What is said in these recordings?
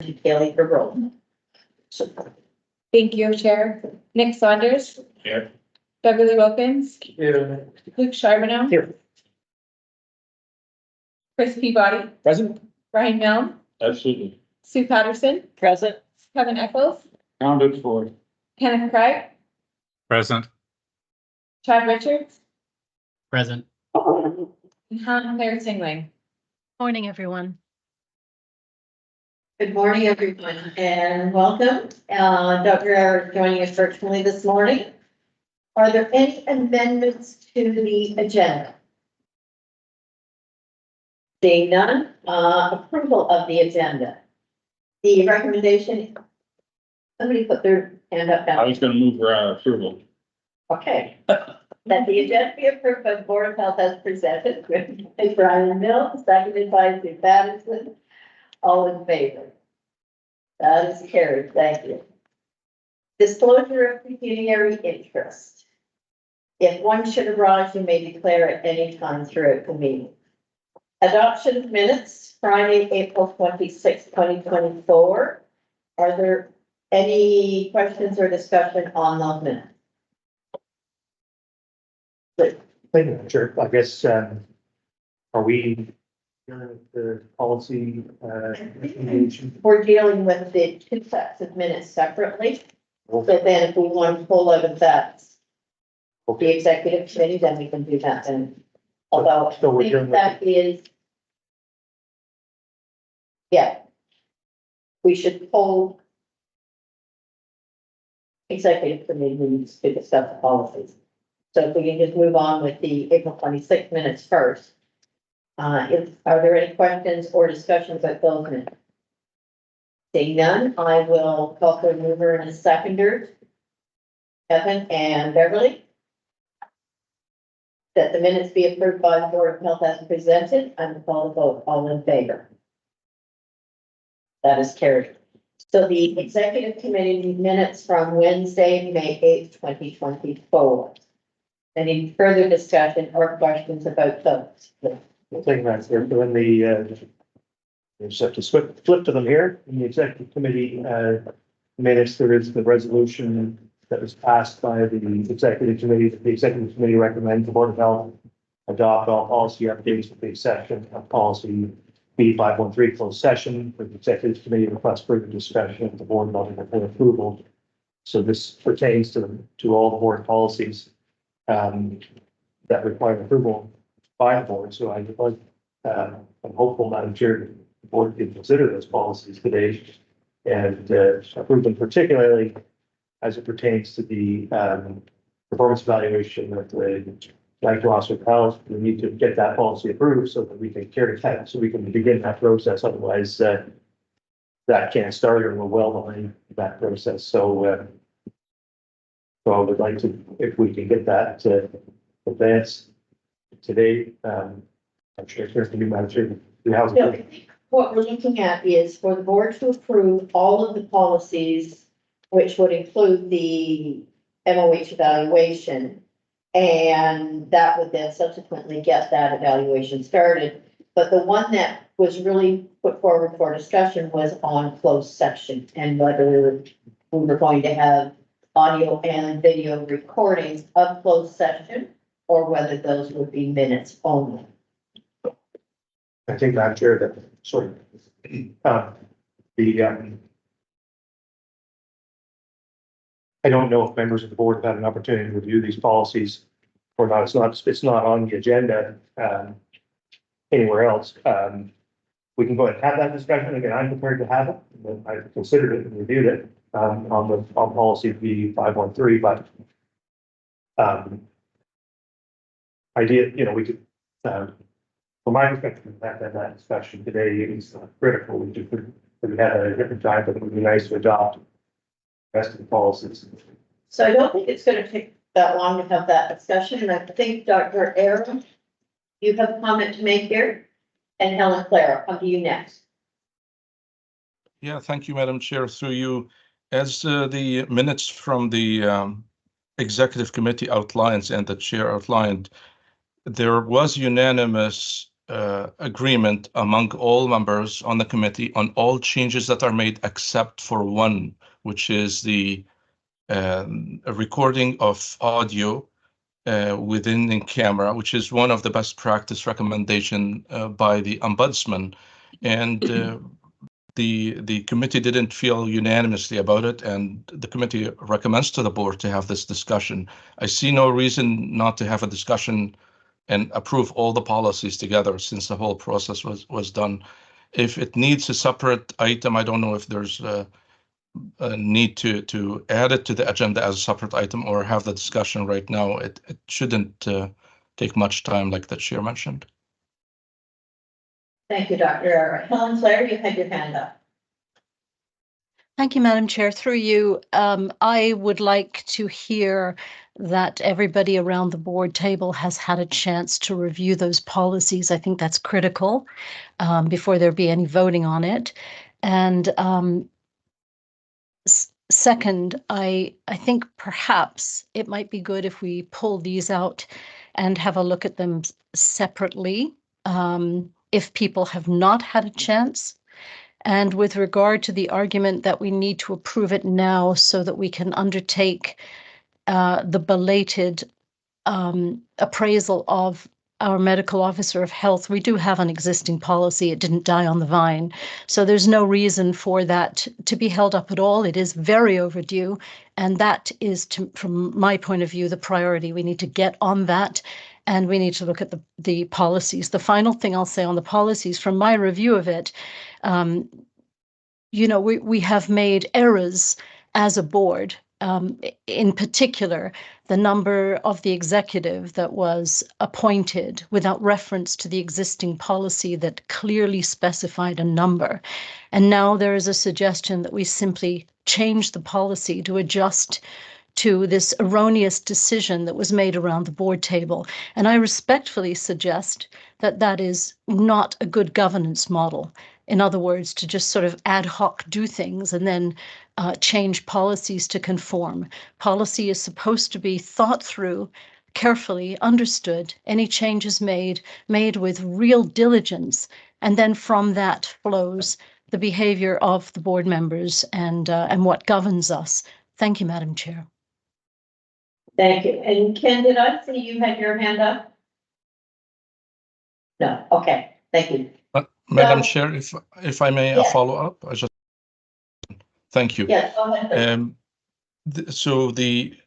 and Kaylee for roll. Thank you, Chair. Nick Saunders. Here. Beverly Wilkins. Here. Luke Charbonneau. Here. Chris Peabody. Present. Brian Milne. Absolutely. Sue Patterson. Present. Kevin Eccles. Counted for. Kenneth Craig. Present. Chad Richards. Present. And Helen Claire Singling. Morning, everyone. Good morning, everyone, and welcome. Dr. Ara joining us virtually this morning. Are there any amendments to the agenda? Seeing none, approval of the agenda. The recommendation, somebody put their hand up I now. was gonna move for approval. Okay. That the agenda be approved by the Board of Health as presented, written by Brian Milne, seconded by Sue Patterson. All in favor? That is carried, thank you. Disclosure of pecuniary interest. If one should arise, you may declare at any time throughout the meeting. Adoption of minutes, Friday, April 26, 2024. Are there any questions or discussion on those minutes? Thank you, Chair. I guess, are we dealing with the policy, recommendation? We're dealing with the two sets of minutes separately. So then if we want to pull out of that, the executive committee, then we can do that then. Although So we're I dealing think with, that is. Yeah. We should pull. Executive committee needs to discuss the policies. So if we can just move on with the April 26th minutes first. Are there any questions or discussions about those minutes? Seeing none, I will call for a mover and a seconder. Kevin and Beverly. That the minutes be approved by the Board of Health as presented, I will call the vote, all in favor. That is carried. So the executive committee minutes from Wednesday, May 8th, 2024. Any further discussion or questions about those? the thing that's, they're doing the, just have to flip to them here. In the executive committee, minutes, there is the resolution that was passed by the executive committee, that the executive committee recommends the Board of Health adopt all policy updates with the exception of policy B513 closed session, with the executive committee request further discussion of the board level before approval. So this pertains to all the board policies that require approval by the board. So I'm hopeful, Madam Chair, that the board can consider those policies today and approve them, particularly as it pertains to the performance evaluation of the Director of Health. We need to get that policy approved so that we can carry that, so we can begin that process. Otherwise, that can't start, or we're well behind that process. So, so I would like to, if we can get that advance today, I'm sure it's going to be my turn. So I think what we're looking at is for the board to approve all of the policies, which would include the MOH evaluation. And that would then subsequently get that evaluation started. But the one that was really put forward for discussion was on closed session and whether we were going to have audio and video recordings of closed session or whether those would be minutes only. I think, Madam Chair, that, sorry, I don't know if members of the board have had an opportunity to review these policies or not. It's not on the agenda, anywhere else. We can go ahead and have that discussion. Again, I'm prepared to have it. I've considered it and reviewed it, on policy B513, but, idea, we could, from my perspective, have that discussion today is critical. We had at a different time, but it would be nice to adopt the rest of the policies. So I don't think it's going to take that long to have that discussion. And I think Dr. Aaron, you have a comment to make here, and Helen Claire, I'll come to you next. Yeah, thank you, Madam Chair. Through you, as the minutes from the executive committee outlines and the chair outlined, there was unanimous agreement among all members on the committee on all changes that are made except for one, which is the a recording of audio within the camera, which is one of the best practice recommendation by the ombudsman. And the committee didn't feel unanimously about it, and the committee recommends to the board to have this discussion. I see no reason not to have a discussion and approve all the policies together since the whole process was done. If it needs a separate item, I don't know if there's a need to add it to the agenda as a separate item or have the discussion right now. It shouldn't take much time, like the chair mentioned. Thank you, Dr. Ara. Helen Slater, you had your hand up. Thank you, Madam Chair. Through you, I would like to hear that everybody around the board table has had a chance to review those policies. I think that's critical before there be any voting on it. And second, I think perhaps it might be good if we pull these out and have a look at them separately if people have not had a chance. And with regard to the argument that we need to approve it now so that we can undertake the belated appraisal of our medical officer of health, we do have an existing policy. It didn't die on the vine. So there's no reason for that to be held up at all. It is very overdue. And that is, from my point of view, the priority. We need to get on that. And we need to look at the policies. The final thing I'll say on the policies, from my review of it, you know, we have made errors as a board. In particular, the number of the executive that was appointed without reference to the existing policy that clearly specified a number. And now there is a suggestion that we simply change the policy to adjust to this erroneous decision that was made around the board table. And I respectfully suggest that that is not a good governance model. In other words, to just sort of ad hoc do things and then change policies to conform. Policy is supposed to be thought through, carefully understood, any changes made with real diligence. And then from that flows the behavior of the board members and what governs us. Thank you, Madam Chair. Thank you. And Ken, did I see you had your hand up? No, okay, thank you. Madam Chair, if I may Yes. follow up, thank you. Yes, go ahead. So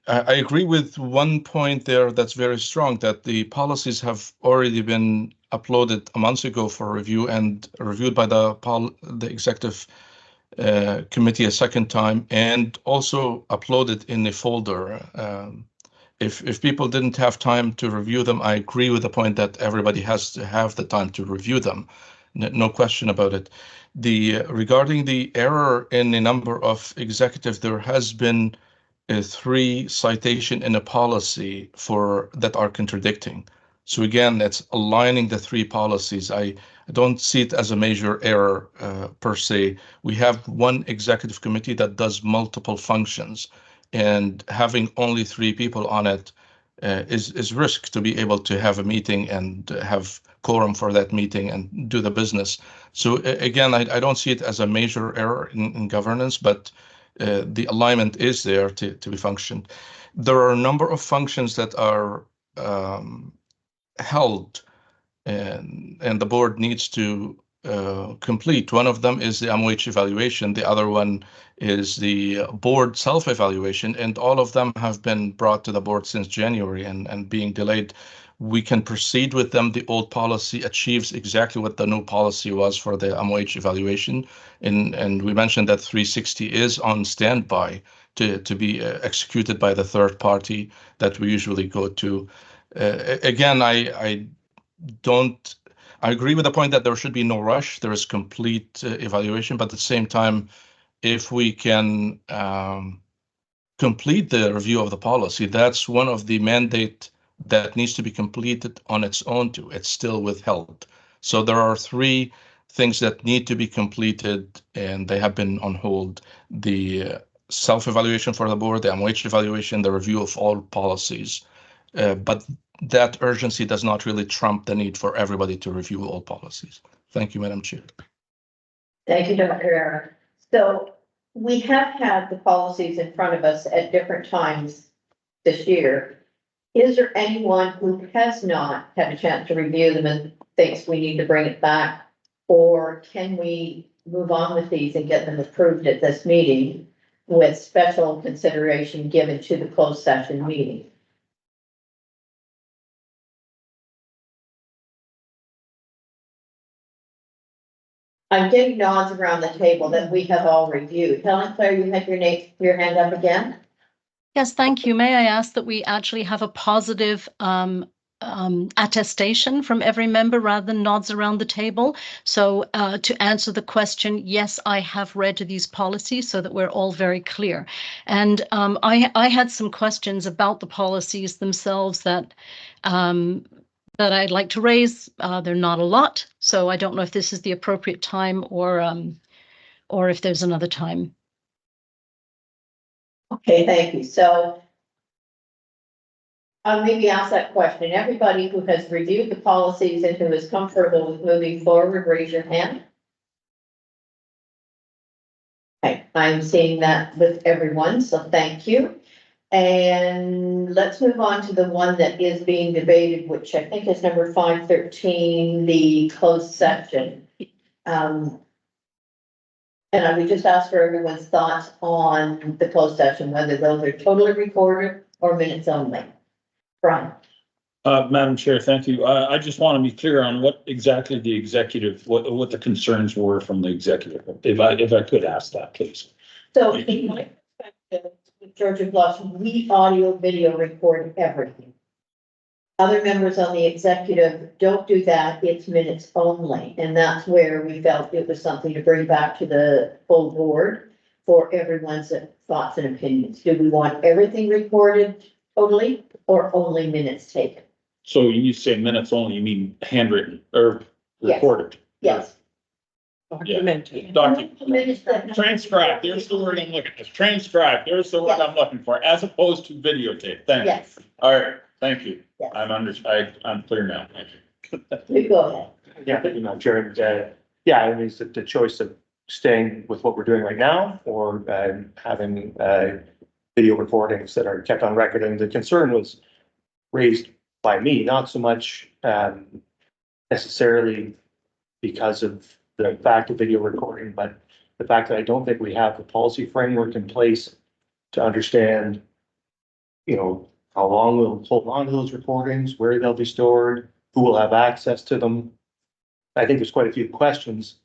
I agree with one point there that's very strong, that the policies have already been uploaded a month ago for review and reviewed by the executive committee a second time, and also uploaded in a folder. If people didn't have time to review them, I agree with the point that everybody has to have the time to review them. No question about it. Regarding the error in the number of executives, there has been 3 citation in a policy that are contradicting. So again, that's aligning the 3 policies. I don't see it as a major error per se. We have one executive committee that does multiple functions, and having only 3 people on it is risk to be able to have a meeting and have quorum for that meeting and do the business. So again, I don't see it as a major error in governance, but the alignment is there to be functioned. There are a number of functions that are held and the board needs to complete. One of them is the MOH evaluation. The other one is the board self-evaluation, and all of them have been brought to the board since January and being delayed. We can proceed with them. The old policy achieves exactly what the new policy was for the MOH evaluation. And we mentioned that 360 is on standby to be executed by the third party that we usually go to. Again, I agree with the point that there should be no rush. There is complete evaluation, but at the same time, if we can complete the review of the policy, that's one of the mandate that needs to be completed on its own too. It's still withheld. So there are 3 things that need to be completed, and they have been on hold. The self-evaluation for the board, the MOH evaluation, the review of all policies. But that urgency does not really trump the need for everybody to review all policies. Thank you, Madam Chair. Thank you, Dr. Aaron. So we have had the policies in front of us at different times this year. Is there anyone who has not had a chance to review them and thinks we need to bring it back? Or can we move on with these and get them approved at this meeting with special consideration given to the closed session meeting? I'm getting nods around the table that we have all reviewed. Helen Claire, you had your hand up again? Yes, thank you. May I ask that we actually have a positive attestation from every member rather than nods around the table? So to answer the question, yes, I have read these policies so that we're all very clear. And I had some questions about the policies themselves that that I'd like to raise. They're not a lot, so I don't know if this is the appropriate time or if there's another time. Okay, thank you. So I'll maybe ask that question. Everybody who has reviewed the policies and who is comfortable with moving forward, raise your hand. Okay, I'm seeing that with everyone, so thank you. And let's move on to the one that is being debated, which I think is number 513, the closed session. And I would just ask for everyone's thoughts on the closed session, whether those are totally recorded or minutes only. Brian? Madam Chair, thank you. I just want to be clear on what exactly the executive, what the concerns were from the executive, if I could ask that, please. So in my perspective, with Georgia Bluffs, we audio video record everything. Other members on the executive don't do that, it's minutes only, and that's where we felt it was something to bring back to the full board for everyone's thoughts and opinions. Do we want everything recorded totally or only minutes taken? So when you say minutes only, you mean handwritten or Yes. recorded? Yes. Documented. Minutes that- Transcribed, there's the word I'm looking for. Transcribed, there's the word I'm looking for, as opposed to videotape. Thank you. Yes, All right, thank you. Yes. I'm clear now. Thank you. you go ahead. Yeah, you know, Chair, yeah, I mean, it's the choice of staying with what we're doing right now or having video recordings that are kept on record. And the concern was raised by me, not so much necessarily because of the fact of video recording, but the fact that I don't think we have the policy framework in place to understand, you know, how long we'll hold on to those recordings, where they'll be stored, who will have access to them. I think there's quite a few questions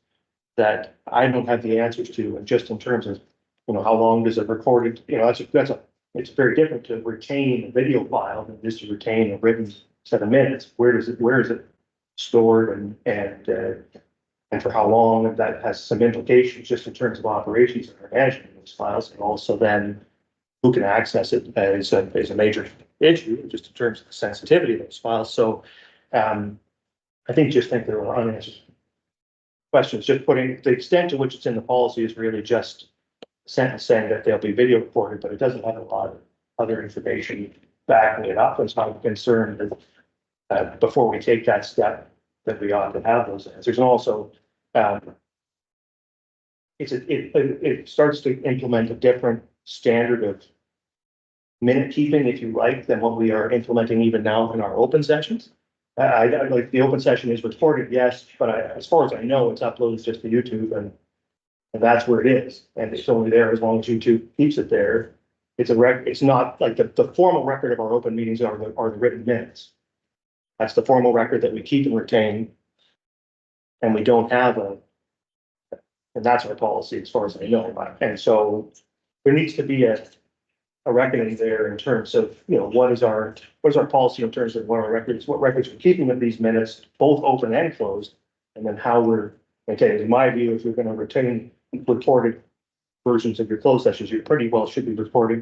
that I don't have the answers to, and just in terms of, you know, how long does it recorded, you know, it's very different to retain a video file than just to retain a written set of minutes. Where is it stored and for how long? And that has some implications just in terms of operations and management of those files, and also then who can access it is a major issue just in terms of the sensitivity of those files. So I think there are unanswered questions. Just putting the extent to which it's in the policy is really just a sentence saying that they'll be video recorded, but it doesn't have a lot of other information backing it up. And so I'm concerned that before we take that step, that we ought to have those answers. And also, it starts to implement a different standard of minute keeping, if you like, than what we are implementing even now in our open sessions. I like the open session is recorded, yes, but as far as I know, it's uploaded just to YouTube and that's where it is. And it's only there as long as YouTube keeps it there. It's not like the formal record of our open meetings are the written minutes. That's the formal record that we keep and retain. And we don't have and that's our policy as far as I know. And so there needs to be a reckoning there in terms of, you know, what is our policy in terms of what records we're keeping of these minutes, both open and closed, and then how we're maintaining. In my view, if you're going to retain recorded versions of your closed sessions, you pretty well should be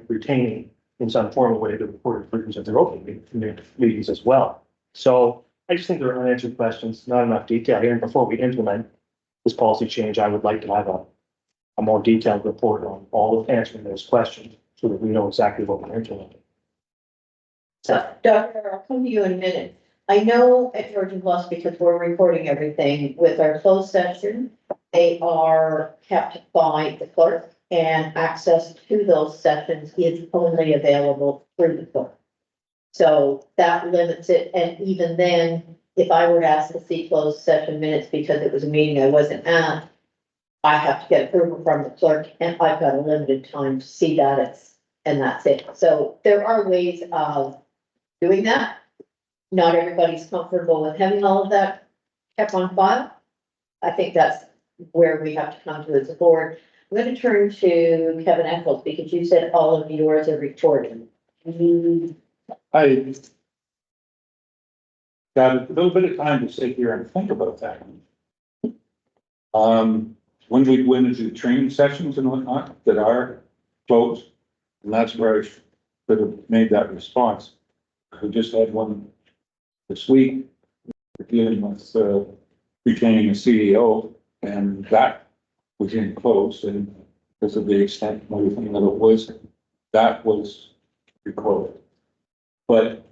retaining in some formal way the recorded versions of their open meetings as well. So I just think there are unanswered questions, not enough detail here. And before we implement this policy change, I would like to have a more detailed report on all of answering those questions so that we know exactly what we're implementing. So, Doctor, I'll come to you in a minute. I know at Georgian Plus, because we're recording everything with our closed session, they are kept by the clerk, and access to those sessions is only available through the clerk. So that limits it, and even then, if I were to ask to see closed session minutes because it was a meeting I wasn't at, I have to get approval from the clerk, and I've got a limited time to see that, and that's it. So there are ways of doing that. Not everybody's comfortable with having all of that kept on file. I think that's where we have to come to as a board. I'm going to turn to Kevin Eccles, because you said all of yours are recorded. I got a little bit of time to sit here and think about that. When we went into training sessions and whatnot that are closed, and that's where I could have made that response. We just had one this week, dealing with, retaining a CEO, and that was in closed, and because of the extent and everything that it was, that was recorded. But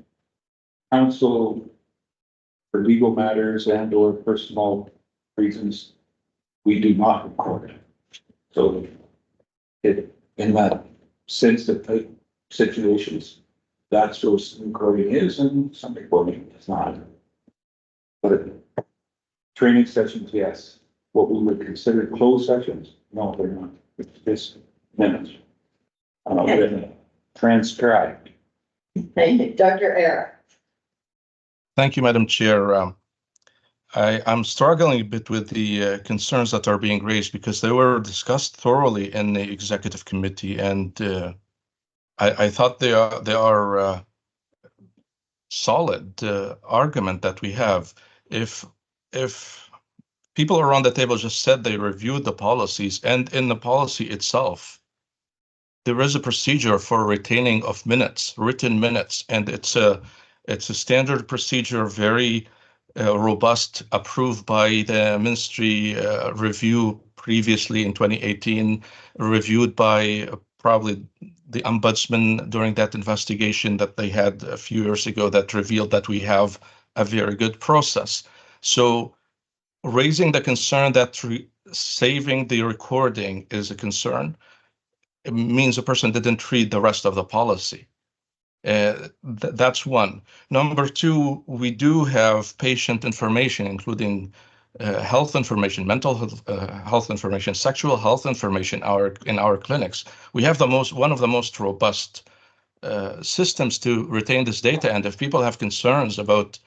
counsel for legal matters and or personal reasons, we do not record it. So it, in that sensitive situations, that's what recording is, and some recording is not. But training sessions, yes. What we would consider closed sessions, no, they're not. It's just minutes. Written, transcribed. Thank you, Dr. Era. Thank you, Madam Chair. I'm struggling a bit with the concerns that are being raised because they were discussed thoroughly in the executive committee, and I thought they are solid argument that we have. If people around the table just said they reviewed the policies, and in the policy itself, there is a procedure for retaining of minutes, written minutes, and it's a standard procedure, very robust, approved by the ministry review previously in 2018, reviewed by probably the ombudsman during that investigation that they had a few years ago that revealed that we have a very good process. So raising the concern that saving the recording is a concern, it means a person didn't read the rest of the policy. That's one. Number two, we do have patient information, including health information, mental health information, sexual health information in our clinics. We have one of the most robust systems to retain this data. And if people have concerns about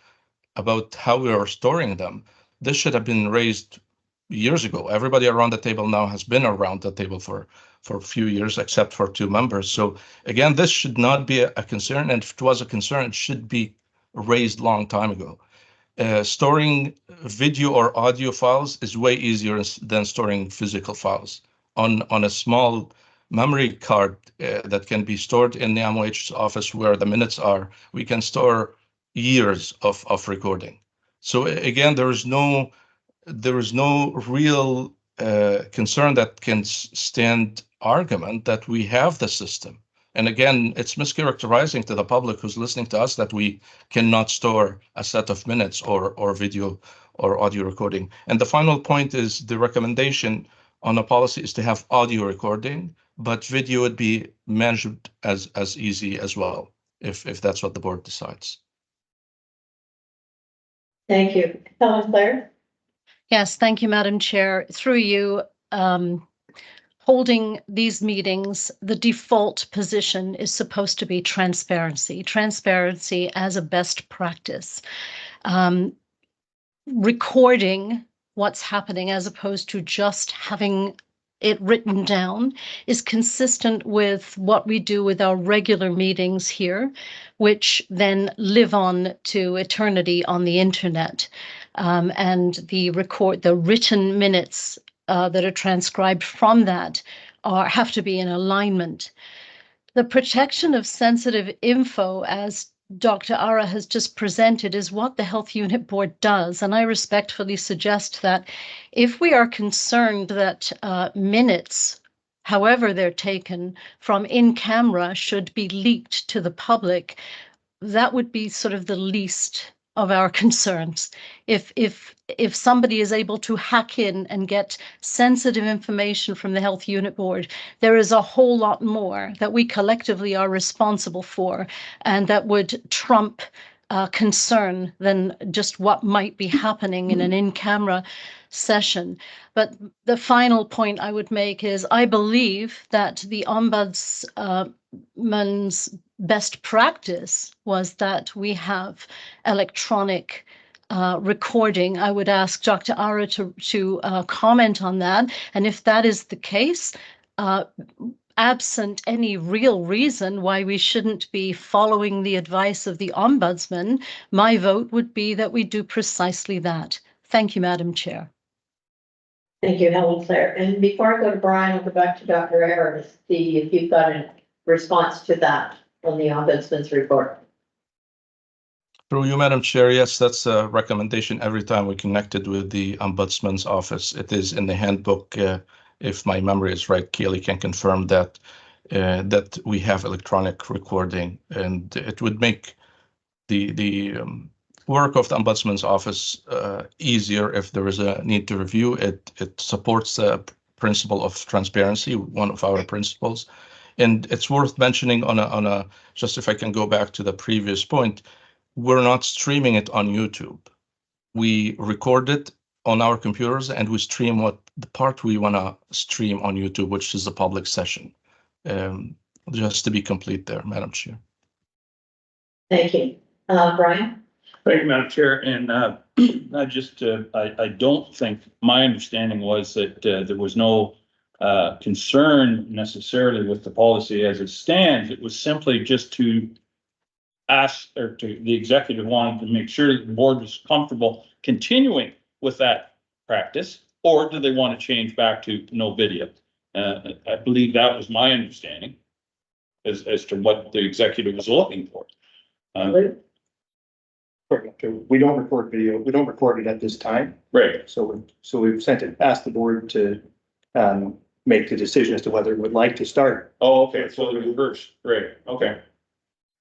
how we are storing them, this should have been raised years ago. Everybody around the table now has been around the table for a few years, except for 2 members. So again, this should not be a concern. And if it was a concern, it should be raised long time ago. Storing video or audio files is way easier than storing physical files. On a small memory card that can be stored in the MOH's office where the minutes are, we can store years of recording. So again, there is no real concern that can stand argument that we have the system. And again, it's mischaracterizing to the public who's listening to us that we cannot store a set of minutes or video or audio recording. And the final point is the recommendation on a policy is to have audio recording, but video would be managed as easy as well, if that's what the board decides. Thank you. Helen Claire? Yes, thank you, Madam Chair. Through you, holding these meetings, the default position is supposed to be transparency as a best practice. Recording what's happening as opposed to just having it written down is consistent with what we do with our regular meetings here, which then live on to eternity on the internet. And the written minutes that are transcribed from that have to be in alignment. The protection of sensitive info, as Dr. Ara has just presented, is what the Health Unit Board does. And I respectfully suggest that if we are concerned that minutes, however they're taken from in camera, should be leaked to the public, that would be sort of the least of our concerns. If somebody is able to hack in and get sensitive information from the Health Unit Board, there is a whole lot more that we collectively are responsible for, and that would trump concern than just what might be happening in an in-camera session. But the final point I would make is I believe that the Ombudsman's best practice was that we have electronic recording. I would ask Dr. Ara to comment on that. And if that is the case, absent any real reason why we shouldn't be following the advice of the Ombudsman, my vote would be that we do precisely that. Thank you, Madam Chair. Thank you, Helen Claire. And before I go to Brian, I'll go back to Dr. Ayers, see if you've got a response to that on the Ombudsman's report. Through you, Madam Chair, yes, that's a recommendation every time we connected with the Ombudsman's office. It is in the handbook. If my memory is right, Keely can confirm that that we have electronic recording, and it would make the work of the Ombudsman's office easier if there is a need to review it. It supports the principle of transparency, one of our principles. And it's worth mentioning on a just if I can go back to the previous point, we're not streaming it on YouTube. We record it on our computers and we stream what the part we want to stream on YouTube, which is the public session. Just to be complete there, Madam Chair. Thank you. Brian? Thank you, Madam Chair. And I don't think, my understanding was that there was no concern necessarily with the policy as it stands. It was simply just to ask, or to the executive wanted to make sure that the board was comfortable continuing with that practice, or do they want to change back to no video? I believe that was my understanding as to what the executive was looking for. We don't record video. We don't record it at this time. Right. So we've asked the board to make the decision as to whether it would like to start. Oh, okay. So the reverse. Right. Okay.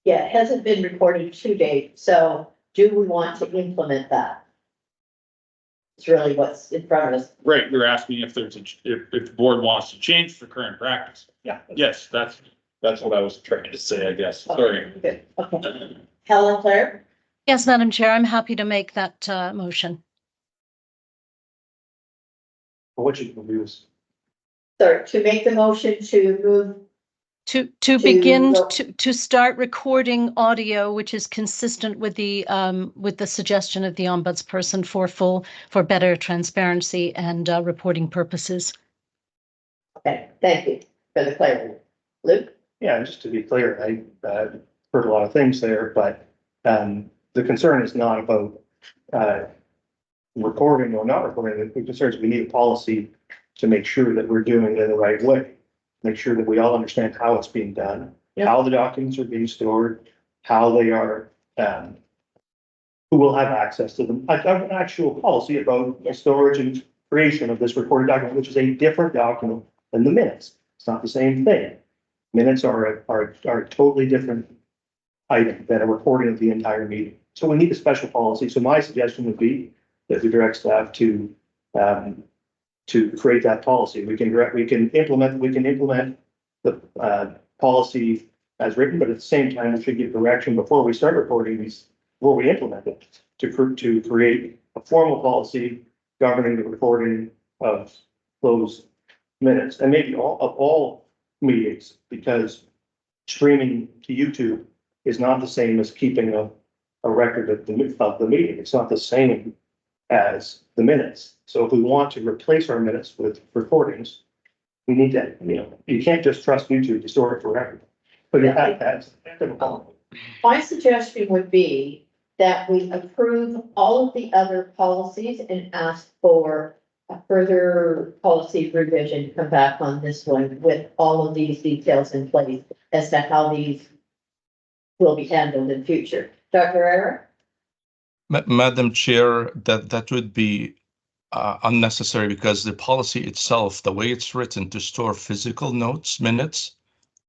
Yeah, it hasn't been recorded to date, so do we want to implement that? It's really what's in front of us. Right. You're asking if there's if the board wants to change the current practice. Yeah. Yes, that's what I was trying to say, I guess. Sorry. Good, okay. Helen Claire? Yes, Madam Chair, I'm happy to make that motion. What you can use. Sorry, to make the motion to move, To begin to start recording audio, which is consistent with the suggestion of the ombudsperson for better transparency and reporting purposes. okay, thank you for the clarity. Luke? Yeah, just to be clear, I heard a lot of things there, but the concern is not about recording or not recording. The concern is we need a policy to make sure that we're doing it in the right way. Make sure that we all understand how it's being done, Yep. how the documents are being stored, how they are, who will have access to them. I've got an actual policy about the storage and creation of this recorded document, which is a different document than the minutes. It's not the same thing. Minutes are a totally different item than a recording of the entire meeting. So we need a special policy. So my suggestion would be that we direct staff to create that policy. We can implement the policy as written, but at the same time, we should give direction before we start recording these, before we implement it, to create a formal policy governing the recording of those minutes, and maybe all meetings, because streaming to YouTube is not the same as keeping a record of the meeting. It's not the same as the minutes. So if we want to replace our minutes with recordings, we need to, you can't just trust YouTube to store it forever. But that's a problem. My suggestion would be that we approve all of the other policies and ask for a further policy revision to come back on this one with all of these details in place as to how these will be handled in future. Dr. Era? Madam Chair, that would be unnecessary because the policy itself, the way it's written to store physical notes, minutes,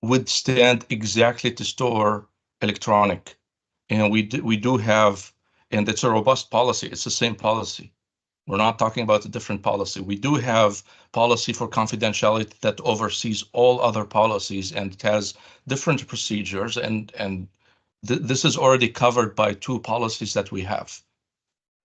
would stand exactly to store electronic And we do have, and it's a robust policy. It's the same policy. We're not talking about a different policy. We do have policy for confidentiality that oversees all other policies, and it has different procedures, and this is already covered by 2 policies that we have.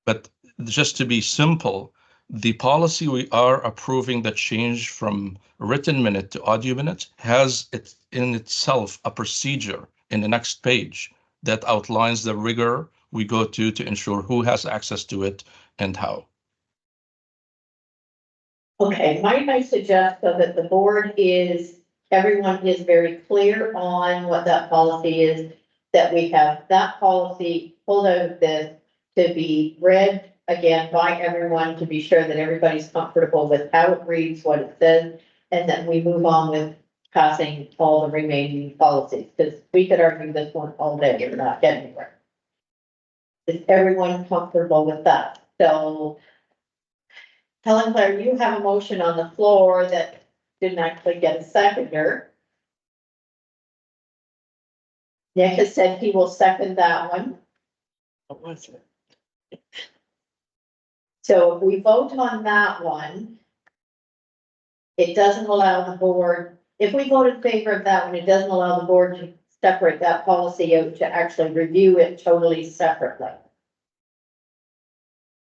But just to be simple, the policy we are approving, the change from written minute to audio minute, has it in itself a procedure in the next page that outlines the rigor we go to ensure who has access to it and how. Okay, might I suggest though that the board everyone is very clear on what that policy is, that we have that policy pulled out of this to be read again by everyone, to be sure that everybody's comfortable with how it reads, what it says, and then we move on with passing all the remaining policies, because we could argue this one all day, we're not getting anywhere. Is everyone comfortable with that? So Helen Claire, you have a motion on the floor that didn't actually get a seconder. Nick has said he will second that one. What was it? So if we vote on that one, it doesn't allow the board, if we vote in favor of that one, it doesn't allow the board to separate that policy out to actually review it totally separately.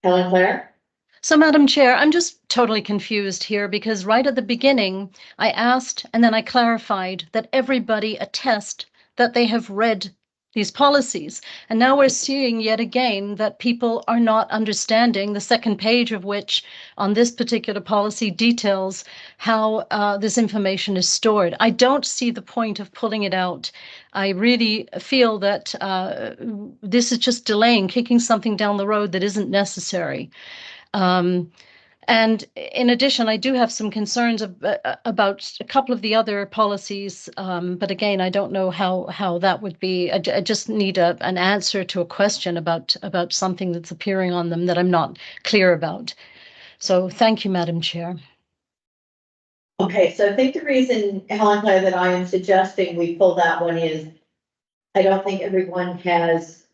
Helen Claire? So, Madam Chair, I'm just totally confused here because right at the beginning, I asked and then I clarified that everybody attest that they have read these policies. And now we're seeing yet again that people are not understanding, the second page of which on this particular policy details how this information is stored. I don't see the point of pulling it out. I really feel that this is just delaying, kicking something down the road that isn't necessary. And in addition, I do have some concerns about a couple of the other policies, but again, I don't know how that would be. I just need an answer to a question about something that's appearing on them that I'm not clear about. So thank you, Madam Chair. Okay, so I think the reason, Helen Claire, that I am suggesting we pull that one is I don't think everyone has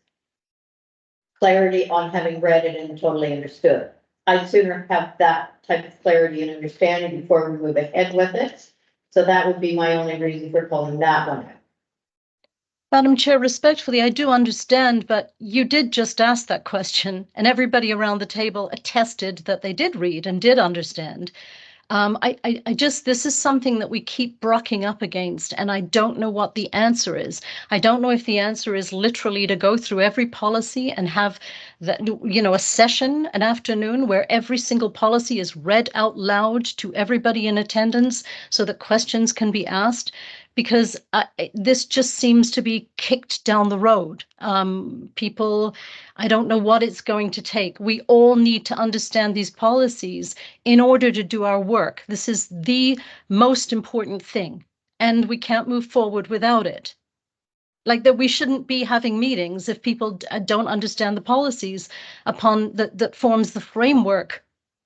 clarity on having read it and totally understood. I'd sooner have that type of clarity and understanding before we move ahead with it. So that would be my only reason for pulling that one out. Madam Chair, respectfully, I do understand, but you did just ask that question and everybody around the table attested that they did read and did understand. This is something that we keep brucking up against, and I don't know what the answer is. I don't know if the answer is literally to go through every policy and have that, a session, an afternoon where every single policy is read out loud to everybody in attendance so that questions can be asked. Because this just seems to be kicked down the road. People, I don't know what it's going to take. We all need to understand these policies in order to do our work. This is the most important thing, and we can't move forward without it. Like that, we shouldn't be having meetings if people don't understand the policies upon that forms the framework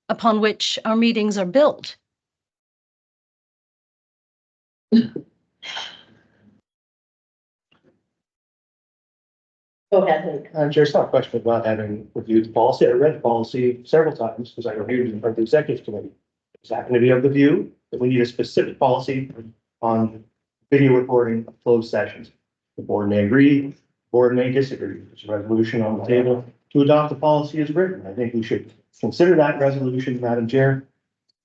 upon which our meetings are built. Go ahead. There's not a question about having reviewed the policy. I read the policy several times because I reviewed it in front of the executive committee. It's happened to be of the view that we need a specific policy on video recording of closed sessions. The board may agree, the board may disagree. There's a resolution on the table to adopt the policy as written. I think we should consider that resolution, Madam Chair.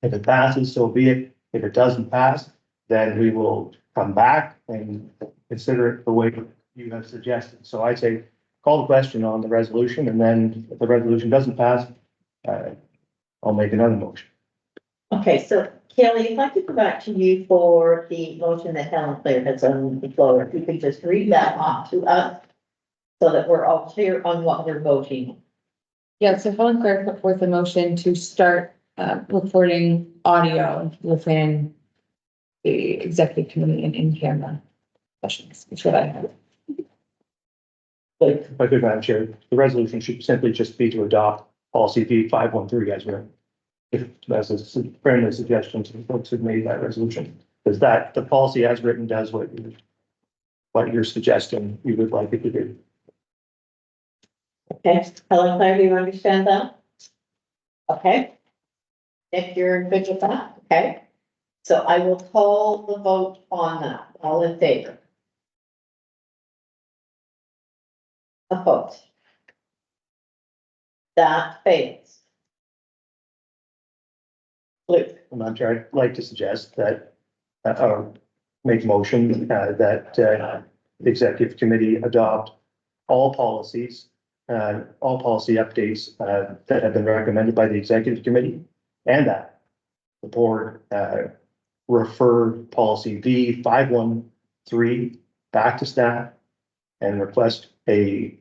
If it passes, so be it. If it doesn't pass, then we will come back and consider it the way you have suggested. So I say call the question on the resolution, and then if the resolution doesn't pass, I'll make another motion. Okay, so Kelly, if I could go back to you for the motion that Helen Claire has on the floor, if you could just read that off to us so that we're all clear on what we're voting. Yeah, so Helen Claire put forth a motion to start recording audio within the executive committee and in camera sessions. That's what I have. If I could, Madam Chair, the resolution should simply just be to adopt policy P513 as written. If as a friendly suggestion to the folks who've made that resolution, because that the policy as written does what you're suggesting you would like it to do. Okay, Helen Claire, do you understand that? Okay. If you're good with that, okay. So I will call the vote on that. All in favor? Opposed? That fails. Luke, Madam Chair, I'd like to suggest that, or make a motion, that, the executive committee adopt all policies, all policy updates, that have been recommended by the executive committee, and that the board, refer policy V 513 back to staff and request a,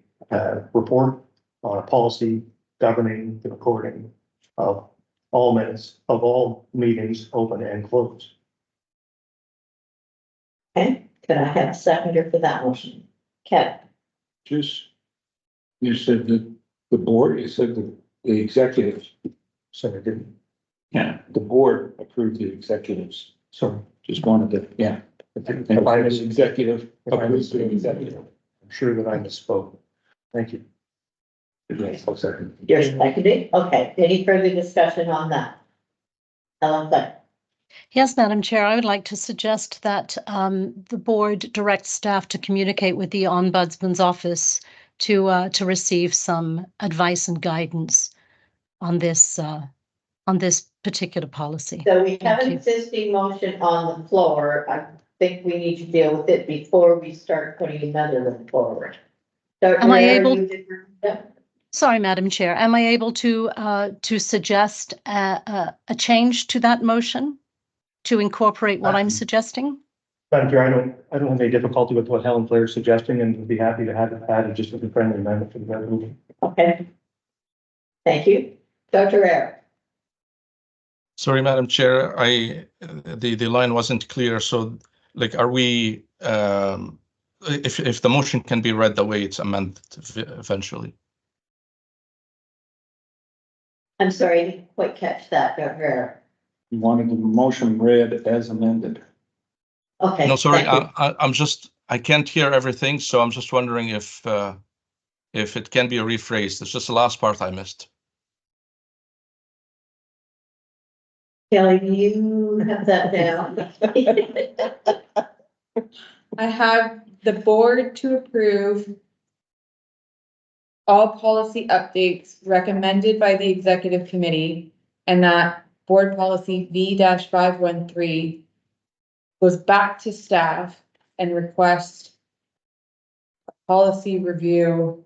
report on a policy governing the recording of all minutes of all meetings, open and closed. okay, can I have a seconder for that motion? Kevin, Just, you said that the board, you said the executives, So I didn't, yeah, the board approved the executives. sorry. Just wanted to, yeah. If And I the was, executive if I approved was, the executive. I'm sure that I misspoke. Thank you. Yes, I'll second. you're seconding, okay, any further discussion on that? Helen Claire, Yes, Madam Chair, I would like to suggest that the board direct staff to communicate with the Ombudsman's office to receive some advice and guidance on this particular policy. so we have Thank an you. existing motion on the floor, I think we need to deal with it before we start putting another one forward. Dr. Am I Rare, able- Yeah. Sorry, Madam Chair, am I able to suggest a change to that motion to incorporate what I'm suggesting? Madam Chair, I don't have any difficulty with what Helen Claire is suggesting and would be happy to have it added just as a friendly amendment for the resolution. Okay. Thank you. Dr. Rare. Sorry, Madam Chair, the line wasn't clear. So like, are we, if the motion can be read the way it's amended eventually? I'm sorry, I didn't quite catch that, Dr. Rare. You wanted the motion read as amended. Okay. No, sorry, thank you. I'm just, I can't hear everything, so I'm just wondering if it can be rephrased. It's just the last part I missed. Kelly, do you have that down? I have the board to approve all policy updates recommended by the executive committee, and that board policy V-513 goes back to staff and request a policy review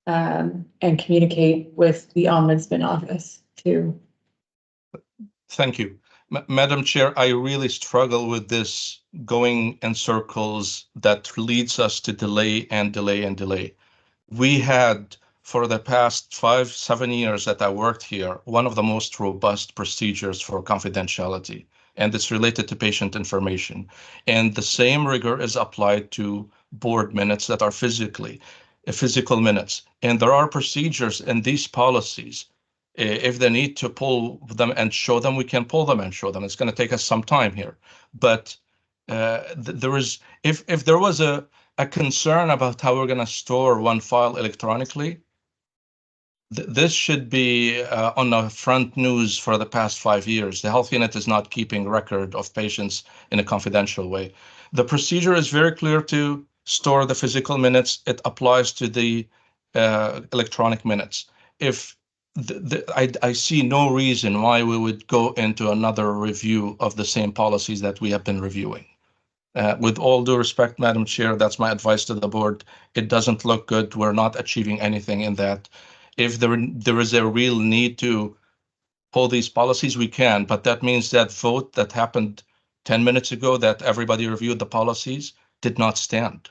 and communicate with the Ombudsman office to. Thank you. Madam Chair, I really struggle with this going in circles that leads us to delay and delay and delay. We had, for the past 5-7 years that I worked here, one of the most robust procedures for confidentiality, and it's related to patient information. And the same rigor is applied to board minutes that are physical minutes. And there are procedures in these policies. If they need to pull them and show them, we can pull them and show them. It's going to take us some time here. But there is, if there was a concern about how we're going to store one file electronically, this should be on the front news for the past 5 years. The health unit is not keeping record of patients in a confidential way. The procedure is very clear to store the physical minutes. It applies to the electronic minutes. If I see no reason why we would go into another review of the same policies that we have been reviewing. With all due respect, Madam Chair, that's my advice to the board. It doesn't look good. We're not achieving anything in that. If there is a real need to pull these policies, we can, but that means that vote that happened 10 minutes ago that everybody reviewed the policies did not stand.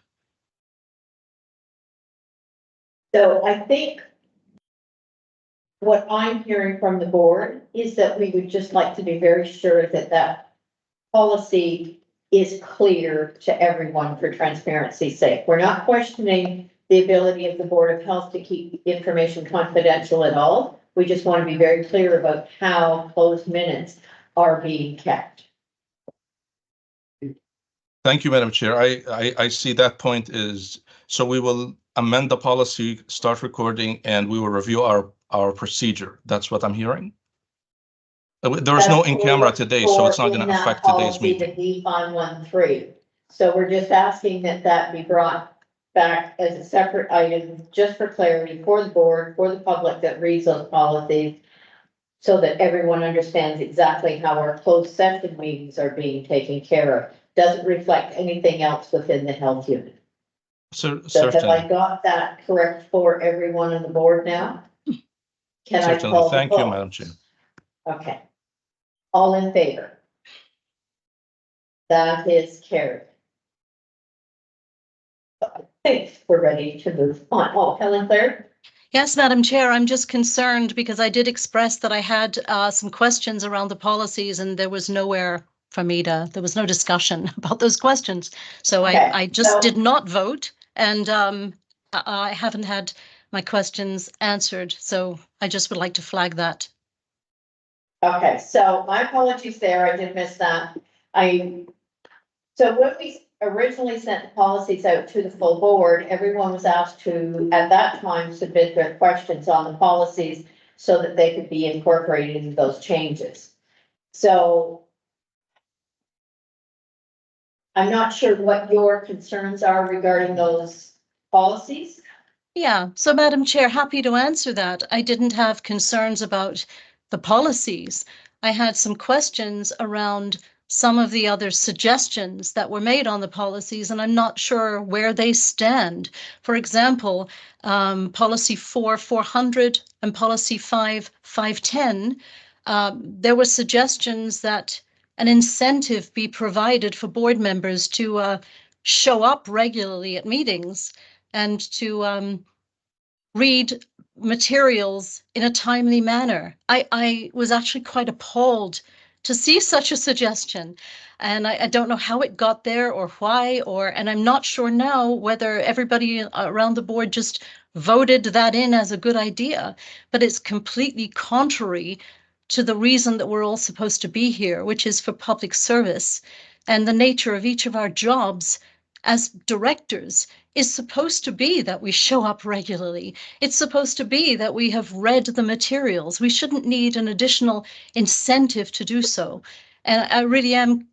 So I think what I'm hearing from the board is that we would just like to be very sure that that policy is clear to everyone for transparency's sake. We're not questioning the ability of the Board of Health to keep information confidential at all. We just want to be very clear about how closed minutes are being kept. Thank you, Madam Chair. I see that point is, so we will amend the policy, start recording, and we will review our procedure. That's what I'm hearing. There is no That's in camera for- today, so it's not for going in to that affect today's policy, meeting. The D513. So we're just asking that that be brought back as a separate item, just for clarity for the board, for the public that reads those policies, so that everyone understands exactly how our closed session meetings are being taken care of. Doesn't reflect anything else within the health unit. So have I Certainly, got that correct for everyone on the board now? Can I certainly. call the Thank you, vote? Madam Chair. Okay. All in favor? That is carried. Thanks, we're ready to move on. Oh, Helen Claire? Yes, Madam Chair, I'm just concerned because I did express that I had some questions around the policies and there was nowhere for me there was no discussion about those questions. So Okay, I just so- did not vote and I haven't had my questions answered. So I just would like to flag that. Okay, so my apologies there, I did miss that. So when we originally sent the policies out to the full board, everyone was asked to, at that time, submit their questions on the policies so that they could be incorporated into those changes. So I'm not sure what your concerns are regarding those policies. Yeah, so Madam Chair, happy to answer that. I didn't have concerns about the policies. I had some questions around some of the other suggestions that were made on the policies, and I'm not sure where they stand. For example, policy 400 and policy 510, there were suggestions that an incentive be provided for board members to show up regularly at meetings and to read materials in a timely manner. I was actually quite appalled to see such a suggestion. And I don't know how it got there or why, and I'm not sure now whether everybody around the board just voted that in as a good idea, but it's completely contrary to the reason that we're all supposed to be here, which is for public service. And the nature of each of our jobs as directors is supposed to be that we show up regularly. It's supposed to be that we have read the materials. We shouldn't need an additional incentive to do so. And I really am,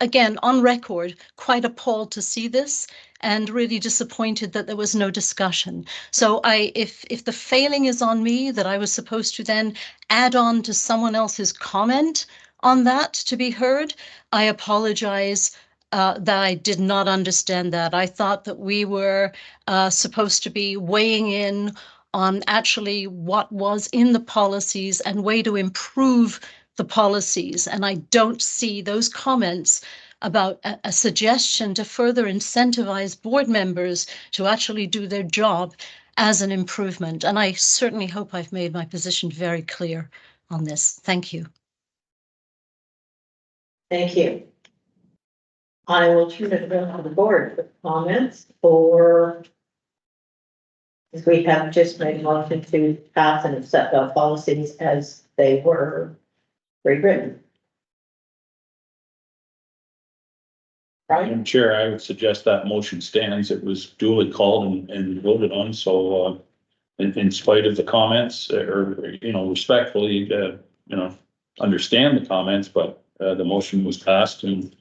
again, on record, quite appalled to see this and really disappointed that there was no discussion. So if the failing is on me, that I was supposed to then add on to someone else's comment on that to be heard, I apologize. That I did not understand that. I thought that we were supposed to be weighing in on actually what was in the policies and way to improve the policies. And I don't see those comments about a suggestion to further incentivize board members to actually do their job as an improvement. And I certainly hope I've made my position very clear on this. Thank you. Thank you. I will turn it over to the board for comments or because we have just made a motion to pass and accept our policies as they were rewritten. Right? Madam Chair, I would suggest that motion stands. It was duly called and voted on, so, in spite of the comments, or, respectfully, understand the comments, but, the motion was passed and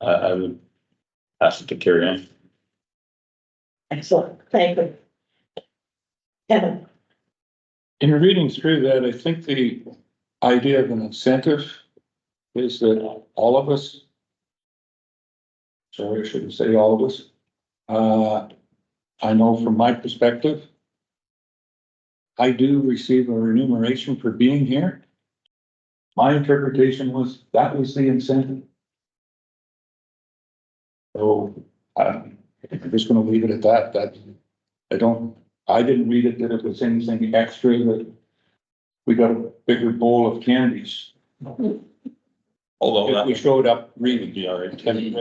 I would pass it to carry on. Excellent, thank you. Kevin, In reading through that, I think the idea of an incentive is that all of us, sorry, I shouldn't say all of us. I know from my perspective, I do receive a remuneration for being here. My interpretation was that was the incentive. So I'm just gonna leave it at that. I didn't read it that it was anything extra, that we got a bigger bowl of candies. Although If that we would showed up reading. be our intent.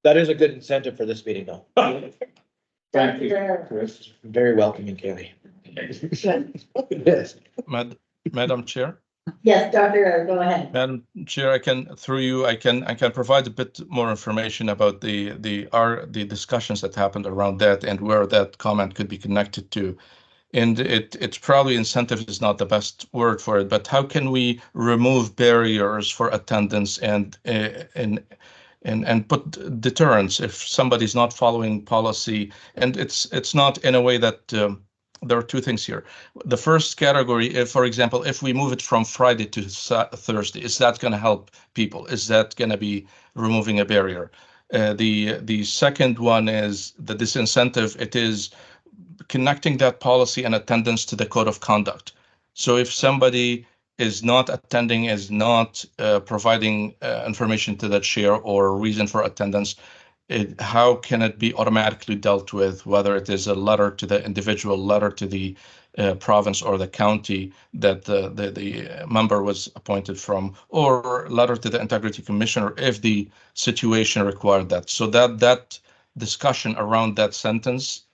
That is a good incentive for this meeting, though. Thank you, Chris. Very welcoming, Kaylee. Yes. Madam Chair, Yes, Dr. Go ahead. Madam Chair, through you, I can provide a bit more information about the discussions that happened around that and where that comment could be connected to. And it's probably incentive is not the best word for it, but how can we remove barriers for attendance and put deterrence if somebody's not following policy? And it's not in a way that there are two things here. The first category, if, for example, if we move it from Friday to Thursday, is that going to help people? Is that going to be removing a barrier? The second one is the disincentive. It is connecting that policy and attendance to the code of conduct. So if somebody is not attending, is not providing information to the chair or reason for attendance, how can it be automatically dealt with, whether it is a letter to the individual, letter to the province or the county that the member was appointed from, or letter to the integrity commissioner if the situation required that. So that discussion around that sentence,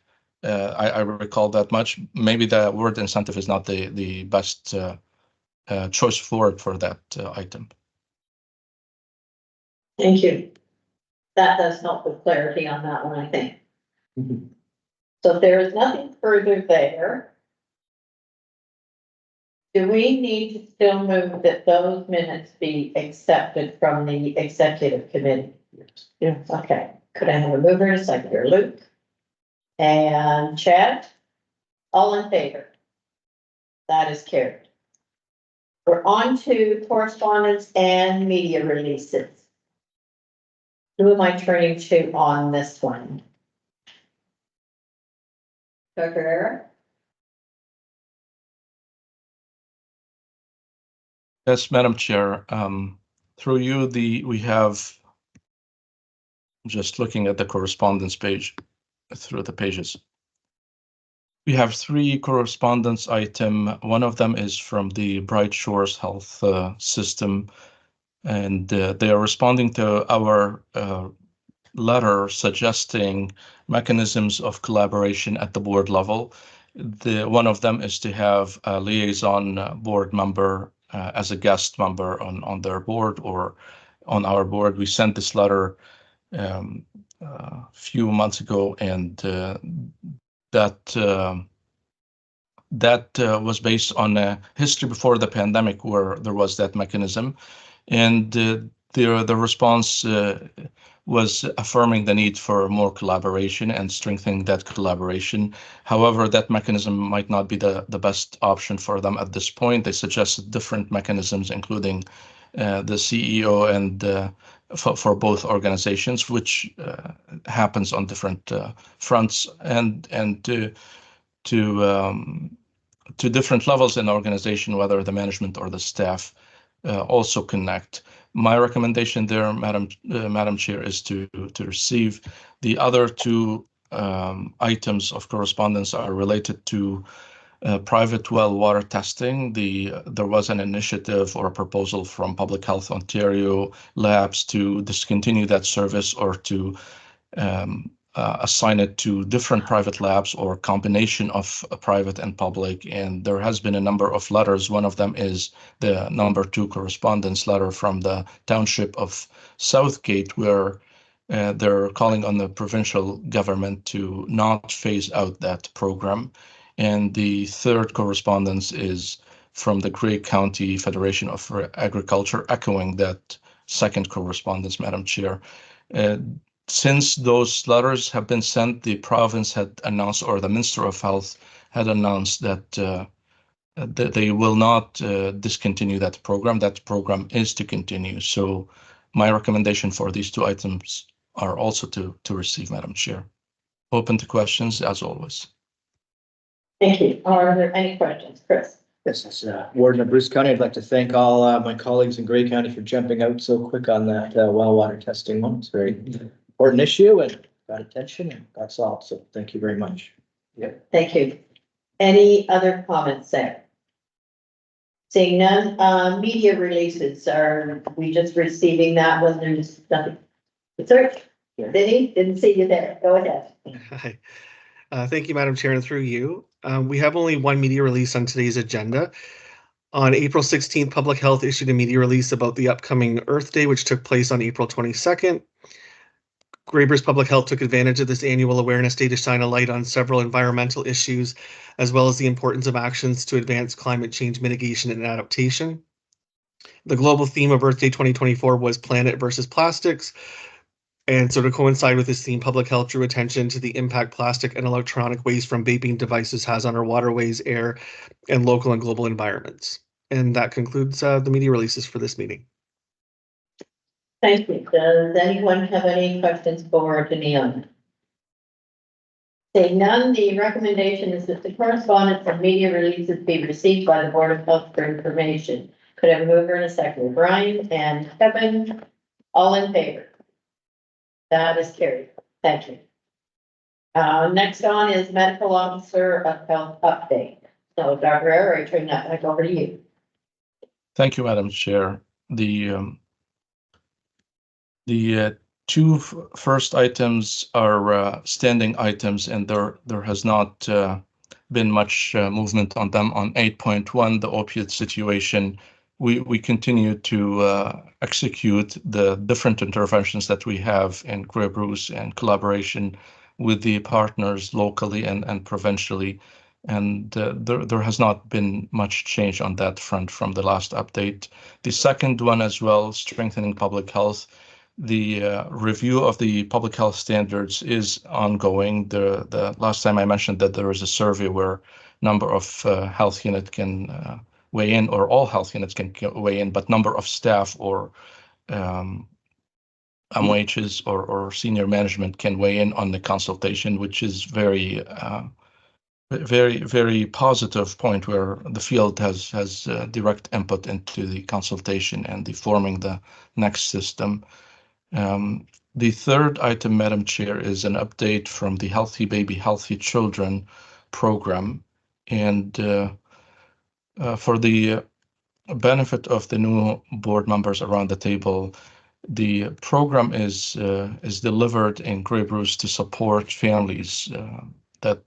I recall that much. Maybe the word incentive is not the best choice for that item. Thank you. That does help with clarity on that one, I think. So if there is nothing further there, do we need to still move that those minutes be accepted from the executive committee? Yeah. Okay, could I have a mover and a seconder? Luke? And Chad? All in favor? That is carried. We're on to correspondence and media releases. Who am I turning to on this one? Dr. Era? Yes, Madam Chair. Through you, we have, just looking at the correspondence page, through the pages. We have 3 correspondence items. One of them is from the Bright Shores Health System, and they are responding to our letter suggesting mechanisms of collaboration at the board level. One of them is to have a liaison board member as a guest member on their board or on our board. We sent this letter a few months ago, and that was based on a history before the pandemic where there was that mechanism, and the response was affirming the need for more collaboration and strengthening that collaboration. However, that mechanism might not be the best option for them at this point. They suggested different mechanisms, including the CEO and for both organizations, which happens on different fronts and to different levels in the organization, whether the management or the staff also connect. My recommendation there, Madam Chair, is to receive. The other 2 items of correspondence are related to private well water testing. There was an initiative or a proposal from Public Health Ontario Labs to discontinue that service or to assign it to different private labs or combination of private and public. And there has been a number of letters. One of them is the number 2 correspondence letter from the township of Southgate, where they're calling on the provincial government to not phase out that program. And the third correspondence is from the Grey County Federation of Agriculture, echoing that second correspondence, Madam Chair. Since those letters have been sent, the province had announced, or the Minister of Health had announced that they will not discontinue that program. That program is to continue. So my recommendation for these 2 items are also to receive, Madam Chair. Open to questions, as always. Thank you. Are there any questions? Chris? Yes, as Warden of Bruce County, I'd like to thank all my colleagues in Grey County for jumping out so quick on that well water testing one. It's a very important issue and got attention and got solved. So thank you very much. Thank you. Any other comments there? Seeing none, media releases, are we just receiving that one? There's nothing. Sir, Vinny, didn't see you there. Go ahead. Hi. Thank you, Madam Chair, and through you. We have only one media release on today's agenda. On April 16th, Public Health issued a media release about the upcoming Earth Day, which took place on April 22nd. Greybury's Public Health took advantage of this annual awareness day to shine a light on several environmental issues, as well as the importance of actions to advance climate change mitigation and adaptation. The global theme of Earth Day 2024 was Planet versus Plastics. And so to coincide with this theme, Public Health drew attention to the impact plastic and electronic waste from vaping devices has on our waterways, air, and local and global environments. And that concludes the media releases for this meeting. Thank you. Does anyone have any questions for Danielle? Seeing none, the recommendation is that the correspondence and media releases be received by the Board of Health for information. Could I have a mover and a second? Brian and Kevin, all in favor? That is carried. Thank you. Next on is Medical Officer of Health update. So Dr. Error, I turn that back over to you. Thank you, Madam Chair. The two first items are standing items, and there has not been much movement on them. On 8.1, the opiate situation, we continue to execute the different interventions that we have in Grey Bruce and collaboration with the partners locally and provincially. And there has not been much change on that front from the last update. The second one as well, strengthening public health. The review of the public health standards is ongoing. The last time I mentioned that there is a survey where number of health units can weigh in, or all health units can weigh in, but number of staff or MOHs or senior management can weigh in on the consultation, which is very positive point where the field has direct input into the consultation and the forming the next system. The third item, Madam Chair, is an update from the Healthy Baby, Healthy Children program. And for the benefit of the new board members around the table, the program is delivered in Grey Bruce to support families that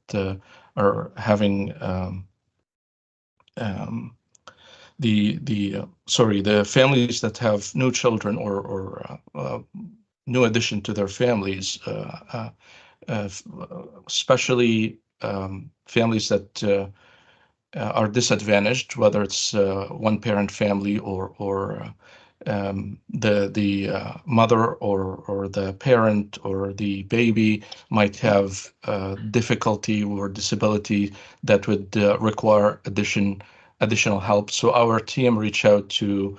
are having the families that have new children or new addition to their families, especially families that are disadvantaged, whether it's one parent family or the mother or the parent or the baby might have difficulty or disability that would require additional help. So our team reached out to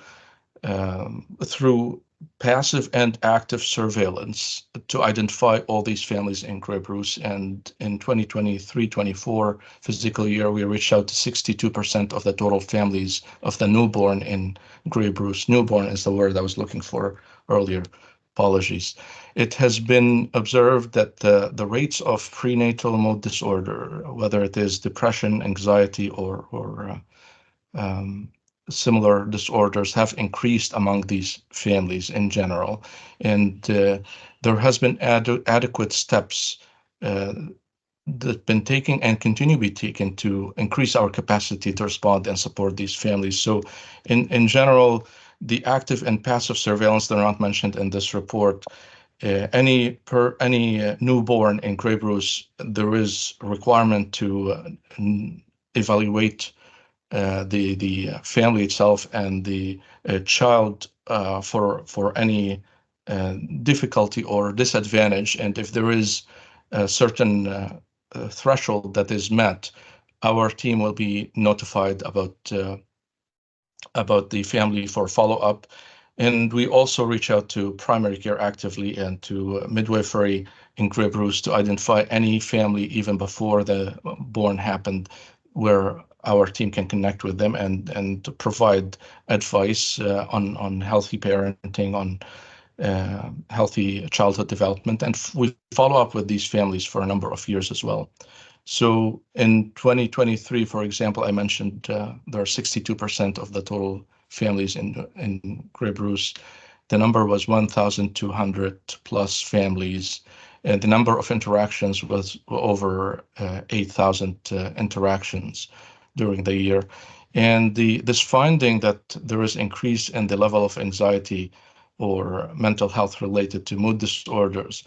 through passive and active surveillance to identify all these families in Grey Bruce. And in 2023-24 fiscal year, we reached out to 62% of the total families of the newborn in Grey Bruce. Newborn is the word I was looking for earlier. Apologies. It has been observed that the rates of prenatal mood disorder, whether it is depression, anxiety, or similar disorders, have increased among these families in general. And there has been adequate steps that have been taken and continue to be taken to increase our capacity to respond and support these families. So in general, the active and passive surveillance that are not mentioned in this report, any newborn in Grey Bruce, there is a requirement to evaluate the family itself and the child for any difficulty or disadvantage. And if there is a certain threshold that is met, our team will be notified about the family for follow-up. And we also reach out to primary care actively and to midwifery in Grey Bruce to identify any family even before the born happened, where our team can connect with them and to provide advice on healthy parenting, on healthy childhood development. And we follow up with these families for a number of years as well. So in 2023, for example, I mentioned there are 62% of the total families in Grey Bruce. The number was 1,200 plus families. And the number of interactions was over 8,000 interactions during the year. And this finding that there is increase in the level of anxiety or mental health related to mood disorders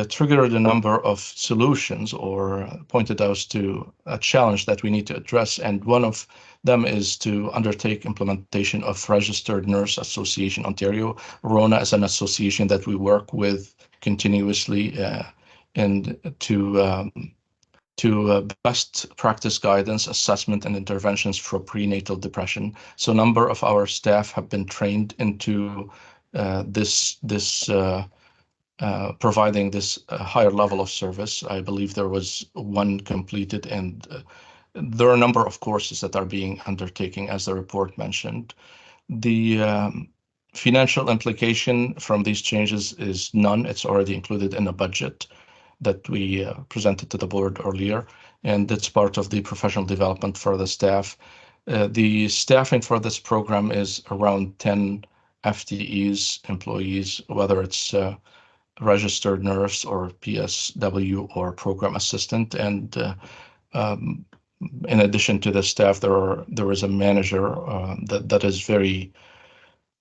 triggered a number of solutions or pointed us to a challenge that we need to address. And one of them is to undertake implementation of Registered Nurse Association Ontario. RONA is an association that we work with continuously and to best practice guidance, assessment, and interventions for prenatal depression. So a number of our staff have been trained into providing this higher level of service. I believe there was one completed, and there are a number of courses that are being undertaken, as the report mentioned. The financial implication from these changes is none. It's already included in the budget that we presented to the board earlier, and it's part of the professional development for the staff. The staffing for this program is around 10 FTEs, employees, whether it's registered nurse or PSW or program assistant. And in addition to the staff, there is a manager that is very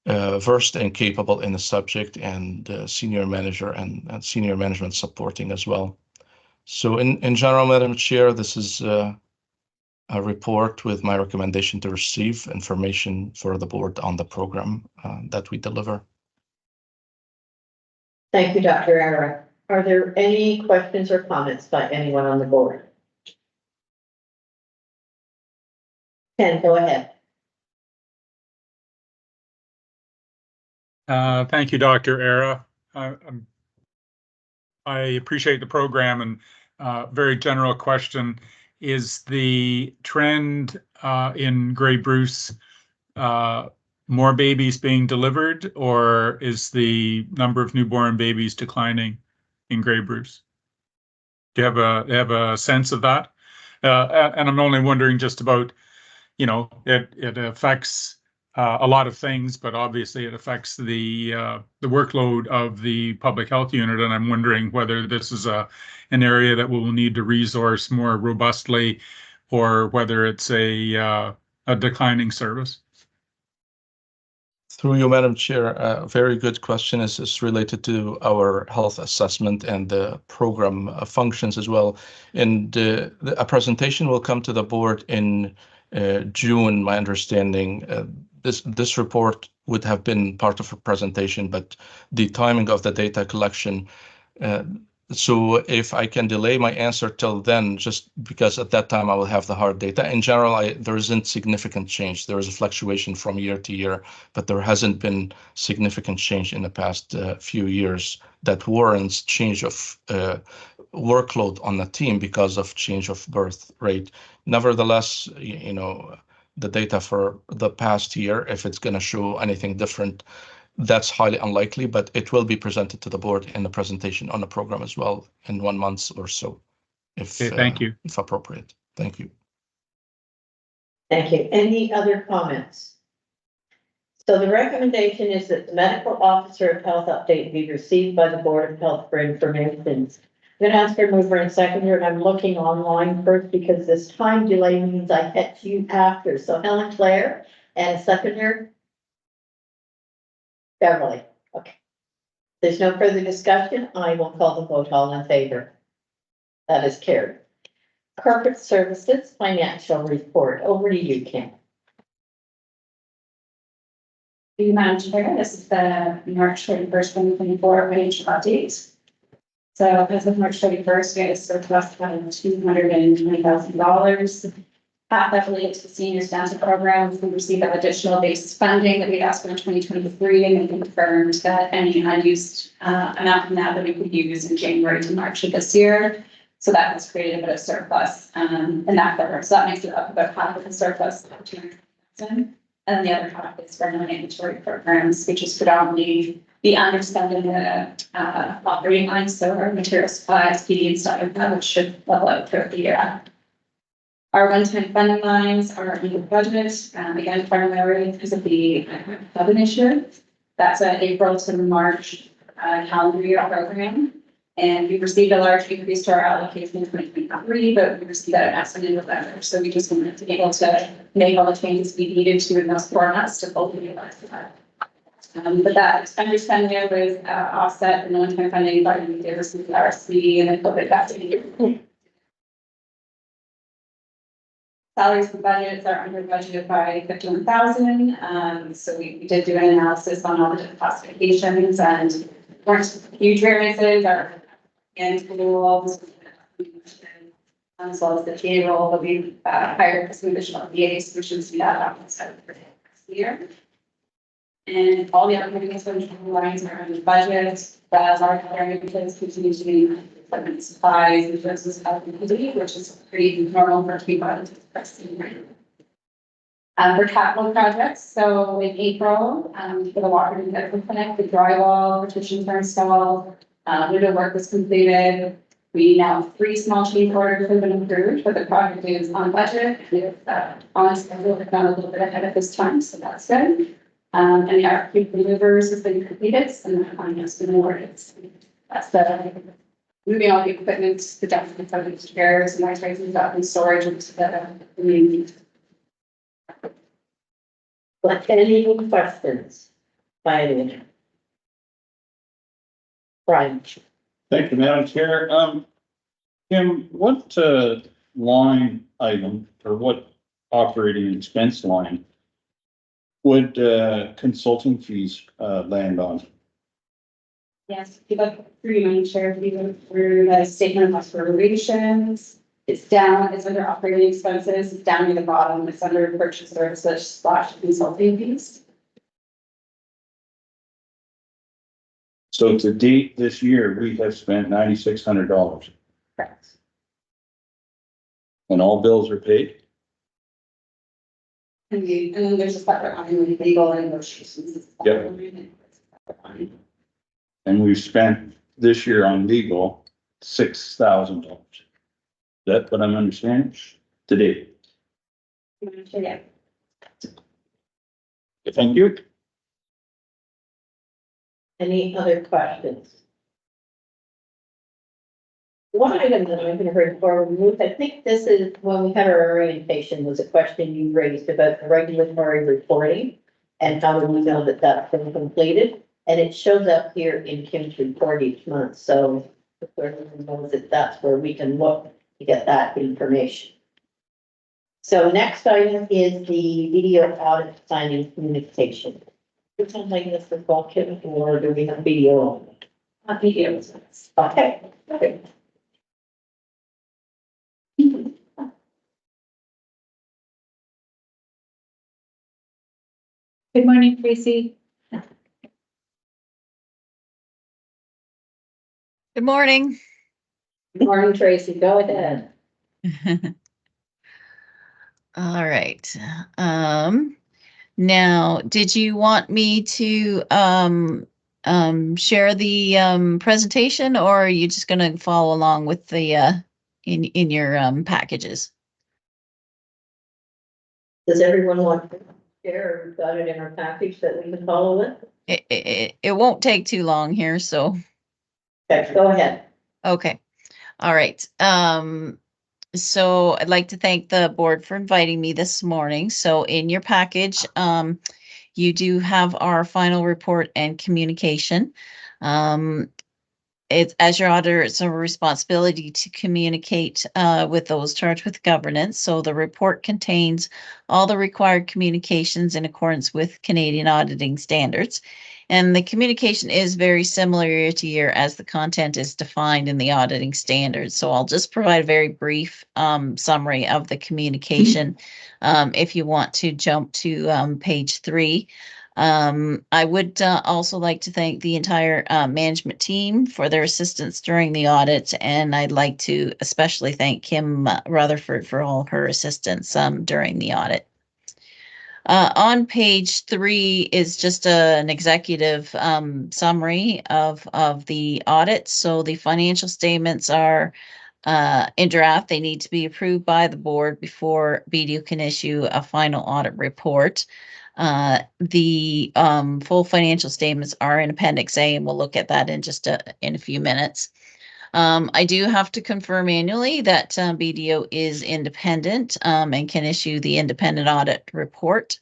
versed and capable in the subject, and senior manager and senior management supporting as well. So in general, Madam Chair, this is a report with my recommendation to receive information for the board on the program that we deliver. Thank you, Dr. Era. Are there any questions or comments by anyone on the board? Ken, go ahead. Thank you, Dr. Era. I appreciate the program, and very general question. Is the trend in Grey Bruce more babies being delivered, or is the number of newborn babies declining in Grey Bruce? Do you have a sense of that? And I'm only wondering just about, it affects a lot of things, but obviously it affects the workload of the public health unit, and I'm wondering whether this is an area that we'll need to resource more robustly, or whether it's a declining service. Through you, Madam Chair, a very good question is related to our health assessment and the program functions as well. And a presentation will come to the board in June, my understanding. This report would have been part of a presentation, but the timing of the data collection. So if I can delay my answer till then, just because at that time I will have the hard data. In general, there isn't significant change. There is a fluctuation from year to year, but there hasn't been significant change in the past few years that warrants change of workload on the team because of change of birth rate. Nevertheless, the data for the past year, if it's going to show anything different, that's highly unlikely, but it will be presented to the board in the presentation on the program as well in 1 month or so, if thank you. If appropriate. Thank you. Thank you. Any other comments? So the recommendation is that the medical officer of health update be received by the Board of Health for information. I'm going to ask for a mover and seconder, and I'm looking online first because this time delay means I catch you after. So Helen Claire and a seconder. Beverly. Okay. There's no further discussion. I will call the vote. All in favor. That is carried. Corporate Services Financial Report. Over to you, Kim. Thank you, Madam Chair. This is the March 31st, 2024 financial update. So as of March 31st, we had a surplus of $220,000. That related to the senior sponsor programs. We received that additional base funding that we asked for in 2023, and we confirmed that any unused amount from that we could use in January to March of this year. So that has created a bit of surplus in that quarter. So that makes it up about half of the surplus of $200,000. And then the other half is for non-inventory programs, which is predominantly the underspend in the operating lines. So our material supplies, PD and stuff like that, which should level out throughout the year. Our one-time funding lines are in the budget, again, primarily because of the hub initiative. That's an April to March calendar year program. And we received a large increase to our allocation in 2023, but we received that estimate in November. So we just wanted to be able to make all the changes we needed to in those formats to fully utilize that. But that understanding was offset in the one-time funding by the receive the RSC and then put it back to salaries and budgets are under budgeted by 51,000. So we did do an analysis on all the different classifications and weren't huge variances are in schools, as well as the payroll, but we hired some additional VA solutions to that outside for the year. And all the operating expenditure lines are under budget. As our variances continue to be equipment supplies and versus LPD, which is pretty normal for Q1 for capital projects. So in April, for the water and medical clinic, the drywall partitions were installed, window work was completed. We now have 3 small change orders have been approved, but the project is on budget. It's on schedule, if not a little bit ahead of this time, so that's good. And the RFQ for movers has been completed, and the funding has been awarded. That's the moving all the equipment, the document of the chairs and ice raising up and storage into the main. But any questions? By anyone? Brian? Thank you, Madam Chair. Kim, what, line item or what operating expense line would, consulting fees, land on? Yes, if you look through your share, if you look through the statement of operations, it's down, it's under operating expenses, it's down near the bottom, it's under purchase services / consulting fees. So to date this year, we have spent $9,600 Correct. and all bills are paid. And then there's a separate line with legal and negotiations. Yep. And we've spent this year on legal $6,000. That's what I'm understanding today. Yeah. Thank you. Any other questions? One item that I've been heard for, Ruth, I think this is when we had our orientation, was a question you raised about the regulatory reporting and how do we know that that's been completed? And it shows up here in Kim's report each month, so if everyone knows that that's where we can look to get that information. So next item is the video audit signing communication. Is it like this as well, Kim, or do we have video only? Videos. Okay. Okay. Good morning, Tracy. Good morning. Good morning, Tracy. Go ahead. All right. Now, did you want me to share the presentation, or are you just going to follow along with the in your packages? Does everyone want to share? We've got it in our package that we can follow with. It won't take too long here, so. Okay, go ahead. Okay. All right. So I'd like to thank the board for inviting me this morning. So in your package, you do have our final report and communication. It's, as your auditor, it's a responsibility to communicate with those charged with governance. So the report contains all the required communications in accordance with Canadian auditing standards. And the communication is very similar year to year as the content is defined in the auditing standards. So I'll just provide a very brief summary of the communication if you want to jump to page 3. I would also like to thank the entire management team for their assistance during the audit, and I'd like to especially thank Kim Rutherford for all her assistance during the audit. On page 3 is just an executive summary of the audit. So the financial statements are in draft. They need to be approved by the board before BDO can issue a final audit report. The full financial statements are in Appendix A, and we'll look at that in just in a few minutes. I do have to confirm annually that BDO is independent and can issue the independent audit report.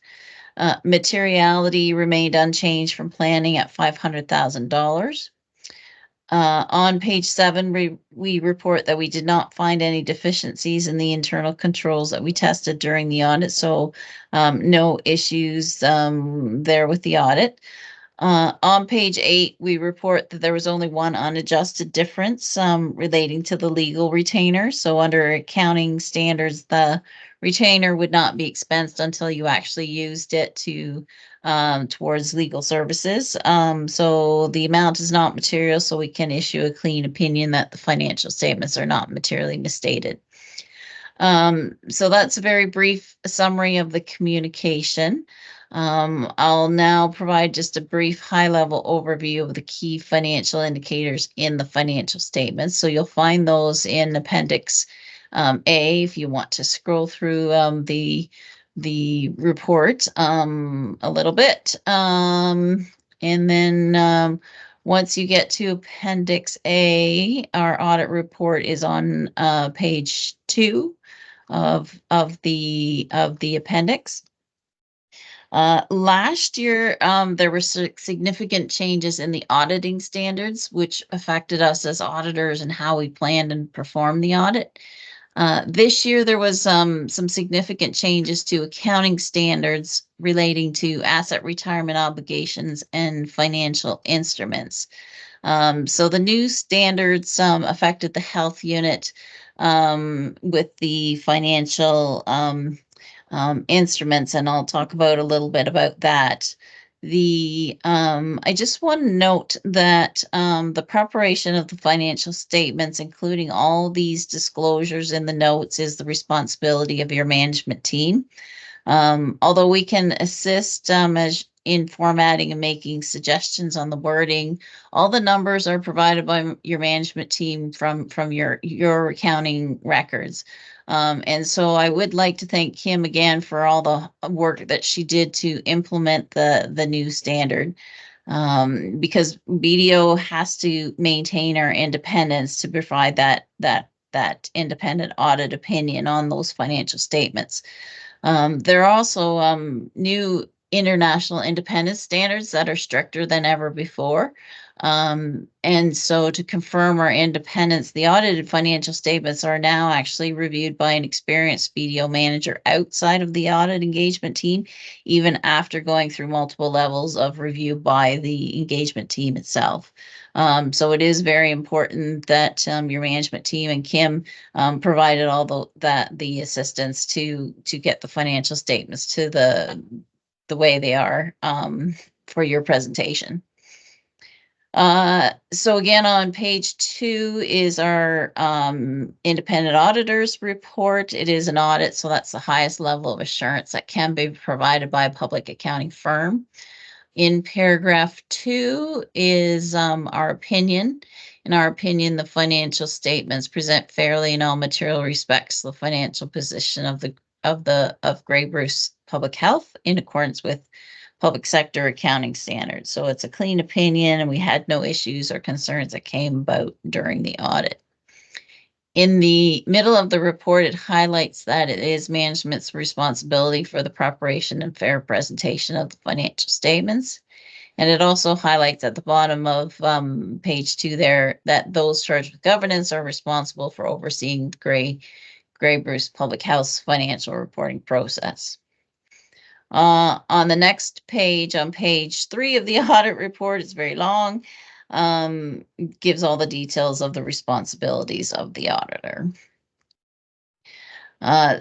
Materiality remained unchanged from planning at $500,000. On page 7, we report that we did not find any deficiencies in the internal controls that we tested during the audit, so no issues there with the audit. On page 8, we report that there was only one unadjusted difference relating to the legal retainer. So under accounting standards, the retainer would not be expensed until you actually used it to towards legal services. So the amount is not material, so we can issue a clean opinion that the financial statements are not materially misstated. So that's a very brief summary of the communication. I'll now provide just a brief high-level overview of the key financial indicators in the financial statements. So you'll find those in Appendix A if you want to scroll through the report a little bit. And then once you get to Appendix A, our audit report is on page 2 of the appendix. Last year, there were significant changes in the auditing standards, which affected us as auditors and how we planned and performed the audit. This year, there was some significant changes to accounting standards relating to asset retirement obligations and financial instruments. So the new standards affected the health unit with the financial instruments, and I'll talk about a little bit about that. I just want to note that the preparation of the financial statements, including all these disclosures in the notes, is the responsibility of your management team. Although we can assist as in formatting and making suggestions on the wording, all the numbers are provided by your management team from your accounting records. And so I would like to thank Kim again for all the work that she did to implement the new standard, because BDO has to maintain our independence to provide that independent audit opinion on those financial statements. There are also new international independence standards that are stricter than ever before. And so to confirm our independence, the audited financial statements are now actually reviewed by an experienced BDO manager outside of the audit engagement team, even after going through multiple levels of review by the engagement team itself. So it is very important that your management team and Kim provided all the assistance to get the financial statements to the way they are for your presentation. So again, on page 2 is our independent auditors report. It is an audit, so that's the highest level of assurance that can be provided by a public accounting firm. In paragraph 2 is our opinion. In our opinion, the financial statements present fairly in all material respects the financial position of Grey Bruce Public Health in accordance with public sector accounting standards. So it's a clean opinion, and we had no issues or concerns that came about during the audit. In the middle of the report, it highlights that it is management's responsibility for the preparation and fair presentation of the financial statements. And it also highlights at the bottom of page 2 there that those charged with governance are responsible for overseeing Grey Bruce Public Health's financial reporting process. On the next page, on page 3 of the audit report, it's very long, gives all the details of the responsibilities of the auditor.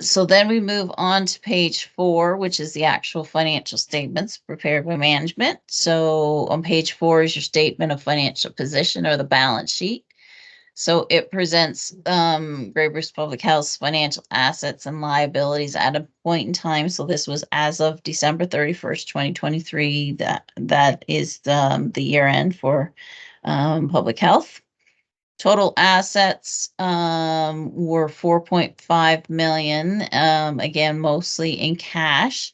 So then we move on to page 4, which is the actual financial statements prepared by management. So on page 4 is your statement of financial position, or the balance sheet. So it presents Grey Bruce Public Health's financial assets and liabilities at a point in time. So this was as of December 31st, 2023. That is the year end for public health. Total assets were 4.5 million, again, mostly in cash.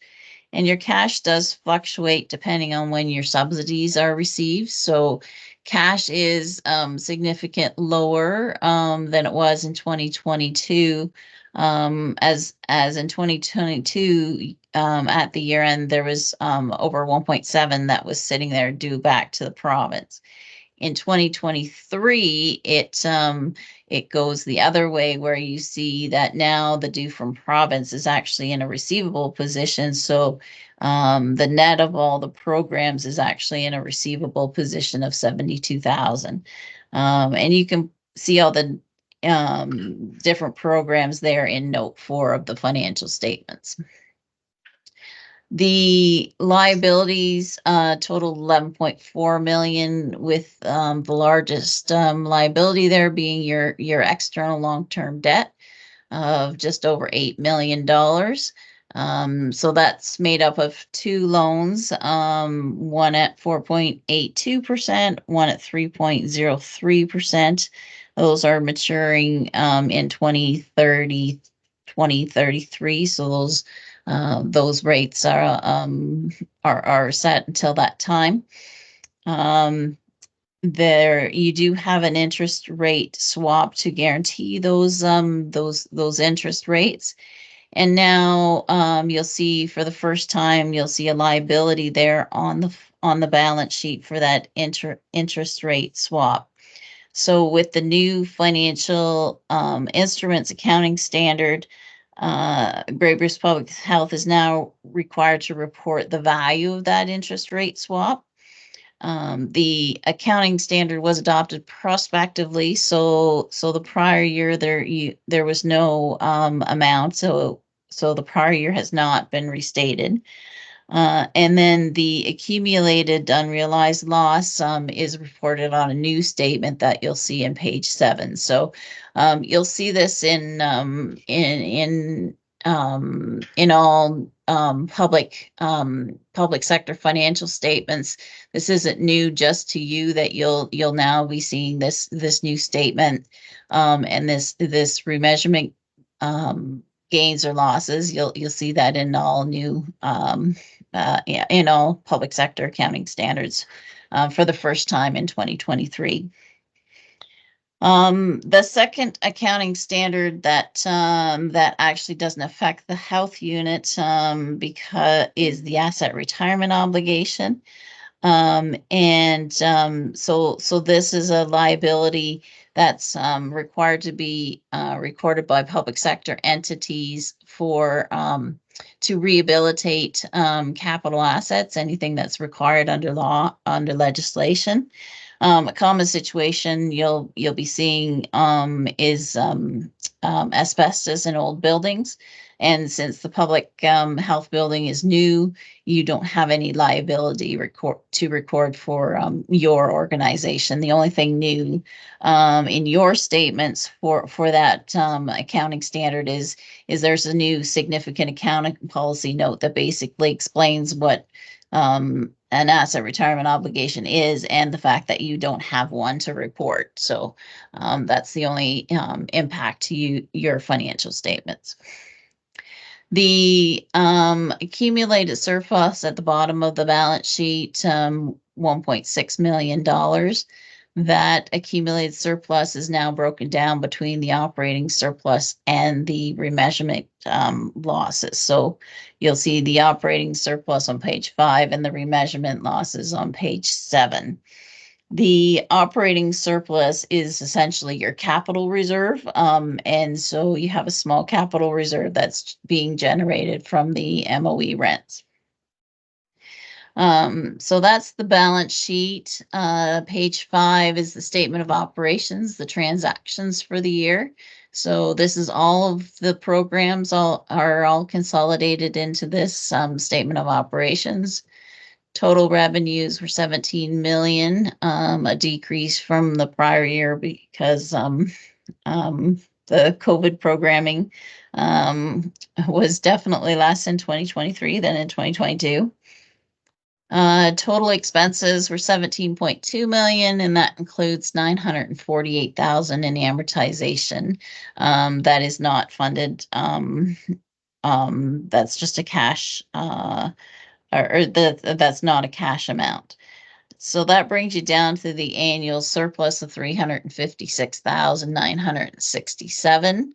And your cash does fluctuate depending on when your subsidies are received. So cash is significant lower than it was in 2022. As in 2022, at the year end, there was over 1.7 that was sitting there due back to the province. In 2023, it goes the other way, where you see that now the due from province is actually in a receivable position. So the net of all the programs is actually in a receivable position of 72,000. And you can see all the different programs there in note 4 of the financial statements. The liabilities total 11.4 million, with the largest liability there being your external long-term debt of just over $8 million. So that's made up of 2 loans, one at 4.82%, one at 3.03%. Those are maturing in 2030, 2033. So those rates are set until that time. There you do have an interest rate swap to guarantee those interest rates. And now you'll see, for the first time, you'll see a liability there on the balance sheet for that interest rate swap. So with the new financial instruments accounting standard, Grey Bruce Public Health is now required to report the value of that interest rate swap. The accounting standard was adopted prospectively, so the prior year there was no amount, so the prior year has not been restated. And then the accumulated unrealized loss is reported on a new statement that you'll see in page 7. So you'll see this in all public sector financial statements. This isn't new just to you, that you'll now be seeing this new statement and this remeasurement gains or losses. You'll see that in all new in all public sector accounting standards for the first time in 2023. The second accounting standard that actually doesn't affect the health unit because is the asset retirement obligation. So this is a liability that's required to be recorded by public sector entities for to rehabilitate capital assets, anything that's required under law, under legislation. A common situation you'll be seeing is asbestos in old buildings. And since the public health building is new, you don't have any liability to record for your organization. The only thing new in your statements for that accounting standard is there's a new significant accounting policy note that basically explains what an asset retirement obligation is, and the fact that you don't have one to report. So that's the only impact to your financial statements. The accumulated surplus at the bottom of the balance sheet, $1.6 million. That accumulated surplus is now broken down between the operating surplus and the remeasurement losses. So you'll see the operating surplus on page 5 and the remeasurement losses on page 7. The operating surplus is essentially your capital reserve. And so you have a small capital reserve that's being generated from the MOE rents. So that's the balance sheet. Page 5 is the statement of operations, the transactions for the year. So this is all of the programs are all consolidated into this statement of operations. Total revenues were 17 million, a decrease from the prior year because the COVID programming was definitely less in 2023 than in 2022. Total expenses were 17.2 million, and that includes 948,000 in amortization. That is not funded. That's just a cash, that's not a cash amount. So that brings you down to the annual surplus of 356,967.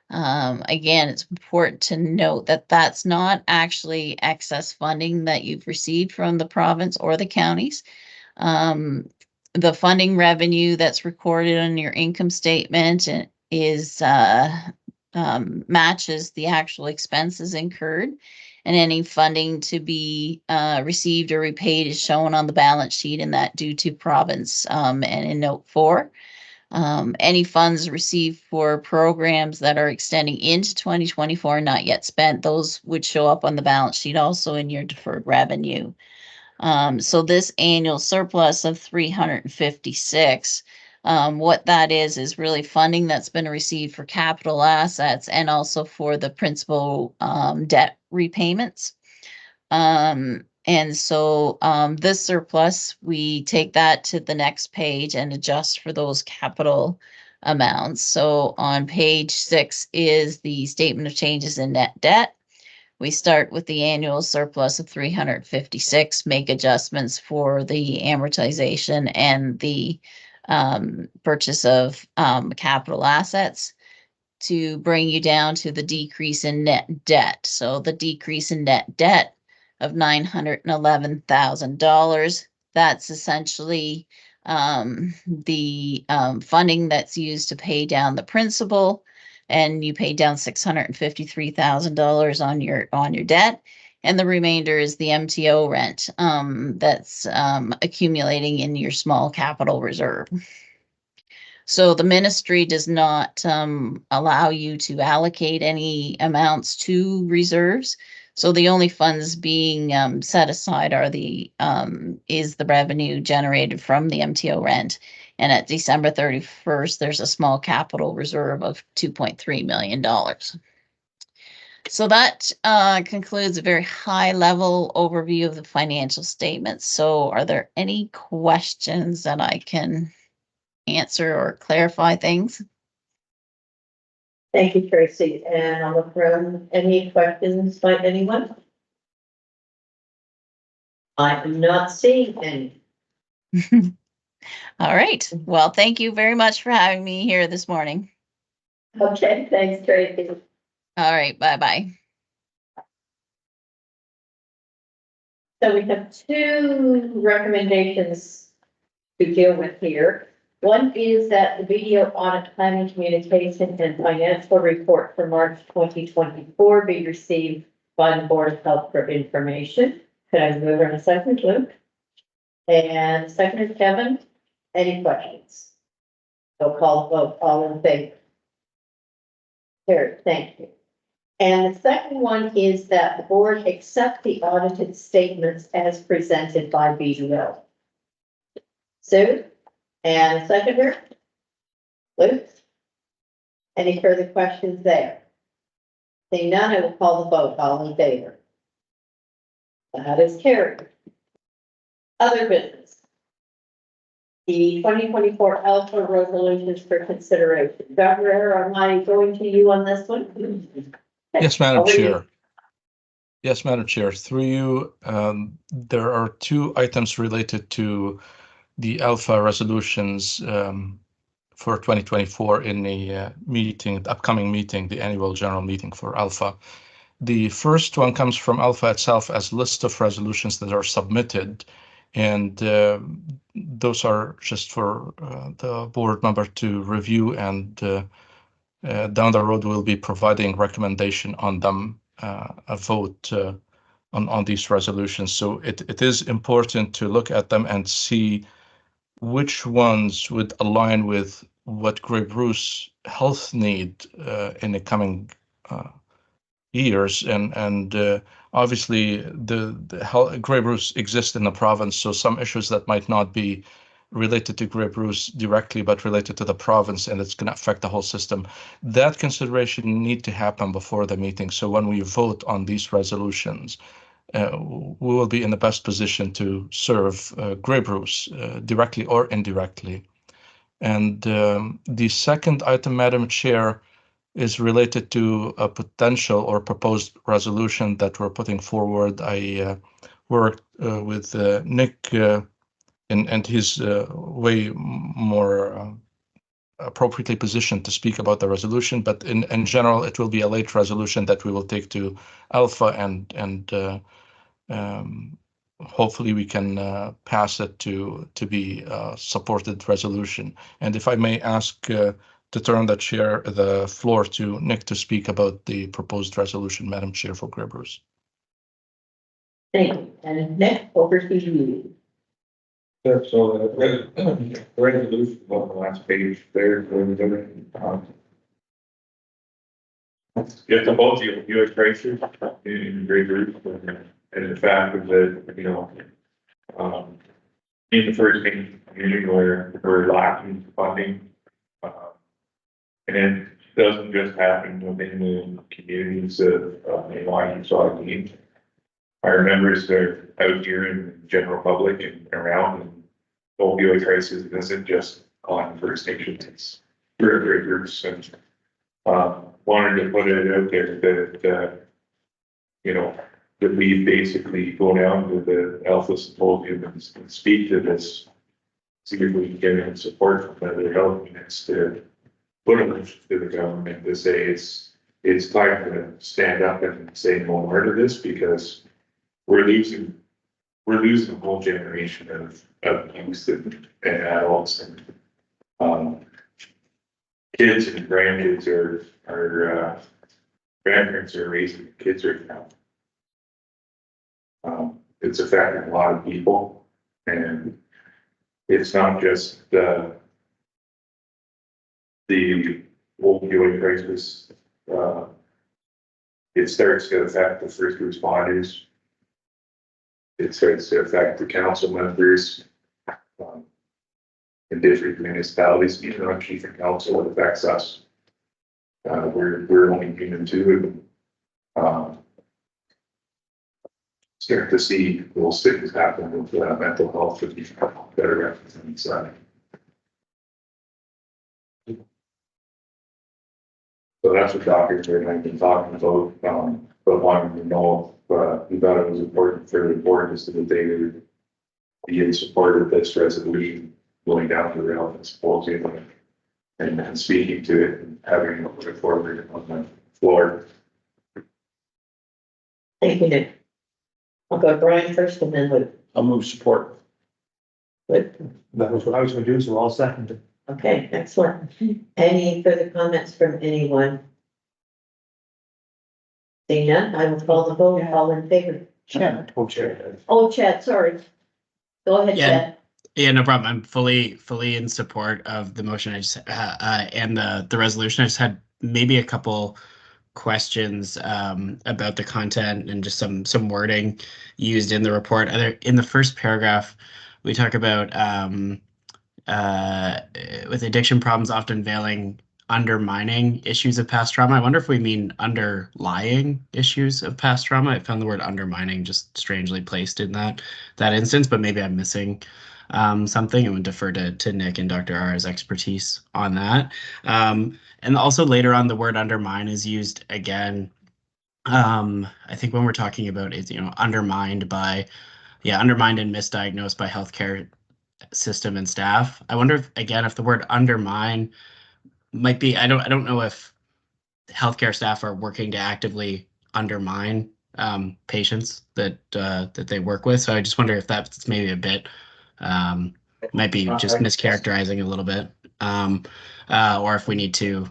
Again, it's important to note that that's not actually excess funding that you've received from the province or the counties. The funding revenue that's recorded on your income statement is matches the actual expenses incurred, and any funding to be received or repaid is shown on the balance sheet in that due to province and in note 4. Any funds received for programs that are extending into 2024 not yet spent, those would show up on the balance sheet also in your deferred revenue. So this annual surplus of 356, what that is really funding that's been received for capital assets and also for the principal debt repayments. And so this surplus, we take that to the next page and adjust for those capital amounts. So on page 6 is the statement of changes in net debt. We start with the annual surplus of 356, make adjustments for the amortization and the purchase of capital assets to bring you down to the decrease in net debt. So the decrease in net debt of $911,000, that's essentially the funding that's used to pay down the principal, and you pay down $653,000 on your debt, and the remainder is the MTO rent that's accumulating in your small capital reserve. So the ministry does not allow you to allocate any amounts to reserves. So the only funds being set aside are is the revenue generated from the MTO rent. And at December 31st, there's a small capital reserve of $2.3 million. So that concludes a very high level overview of the financial statements. So are there any questions that I can answer or clarify things? Thank you, Tracy. And I'll look around. Any questions by anyone? I am not seeing any. All right. Well, thank you very much for having me here this morning. Okay, thanks, Tracy. All right. Bye-bye. So we have 2 recommendations to deal with here. One is that the BDO Audit Planning, Communication and Financial Report for March 2024 be received by the Board of Health for information. Could I move in a second, Luke? And second, Kevin. Any questions? So call the vote, all in favor. Carried, thank you. And the second one is that the board accept the audited statements as presented by BDO. Sue? And seconder? Luke? Any further questions there? Seeing none, I will call the vote, all in favor. That is carried. Other business. The 2024 Alpha resolutions for consideration. Governor, am I going to you on this one? Yes, Madam Over to you. Chair. Yes, Madam Chair, through you, there are 2 items related to the Alpha resolutions for 2024 in the meeting, the upcoming meeting, the annual general meeting for Alpha. The first one comes from Alpha itself as list of resolutions that are submitted, and those are just for the board member to review, and down the road we'll be providing recommendation on them, a vote on these resolutions. So it is important to look at them and see which ones would align with what Grey Bruce health need in the coming years, and obviously the Grey Bruce exists in the province, so some issues that might not be related to Grey Bruce directly, but related to the province, and it's going to affect the whole system. That consideration need to happen before the meeting. So when we vote on these resolutions, we will be in the best position to serve Grey Bruce directly or indirectly. And the second item, Madam Chair, is related to a potential or proposed resolution that we're putting forward. I worked with Nick and he's way more appropriately positioned to speak about the resolution. But in general, it will be a late resolution that we will take to Alpha, and hopefully we can pass it to be a supported resolution. And if I may ask to turn the floor to Nick to speak about the proposed resolution, Madam Chair, for Grey Bruce. Thank you. And Nick, over to you. So the resolution on the last page there, it's about the opioid crisis in Grey Bruce, and the fact that, you know, in the first community where we're lacking funding, and it doesn't just happen within the communities of Mainline Saugeen. Our members are out here in the general public and around, and the opioid crisis isn't just on First Nations, it's throughout Grey Bruce, and wanted to put it out there that, you know, that we basically go down to the Alpha Symposium and speak to this, see if we can get any support from other health units to put a motion to the government to say it's time to stand up and say no more to this, because we're losing a whole generation of youth and adults, and kids and grandkids are grandparents are raising kids right now. It's affecting a lot of people, and it's not just the opioid crisis. It starts to affect the first responders. It starts to affect the council members in different municipalities. Even on chief and council, it affects us. We're only human too, and start to see those things happen with mental health for people that are representing inside. So that's what doctors are going to be talking about, but wanting to know if we thought it was important for the board is that they would be in support of this resolution going down to the Alpha Symposium and speaking to it and having it put forward on the floor. Thank you, Nick. I'll go Brian first and then Luke. I'll move support. Luke. That was what I was going to do, so I'll second it. Okay, excellent. Any further comments from anyone? Seeing none, I will call the vote. All in favor? Chad. Oh, Chad. Oh, Chad, sorry. Go ahead, Yeah. Chad. Yeah, no problem. I'm fully in support of the motion. I just and the resolution. I just had maybe a couple questions about the content and just some wording used in the report. In the first paragraph, we talk about with addiction problems often veiling undermining issues of past trauma. I wonder if we mean underlying issues of past trauma. I found the word undermining just strangely placed in that instance, but maybe I'm missing something. I would defer to Nick and Dr. R's expertise on that. And also later on, the word undermine is used again. I think when we're talking about is, undermined and misdiagnosed by healthcare system and staff. I wonder if the word undermine might be, I don't know if healthcare staff are working to actively undermine patients that they work with. So I just wonder if that's maybe a bit, might be just mischaracterizing a little bit. Or if we need to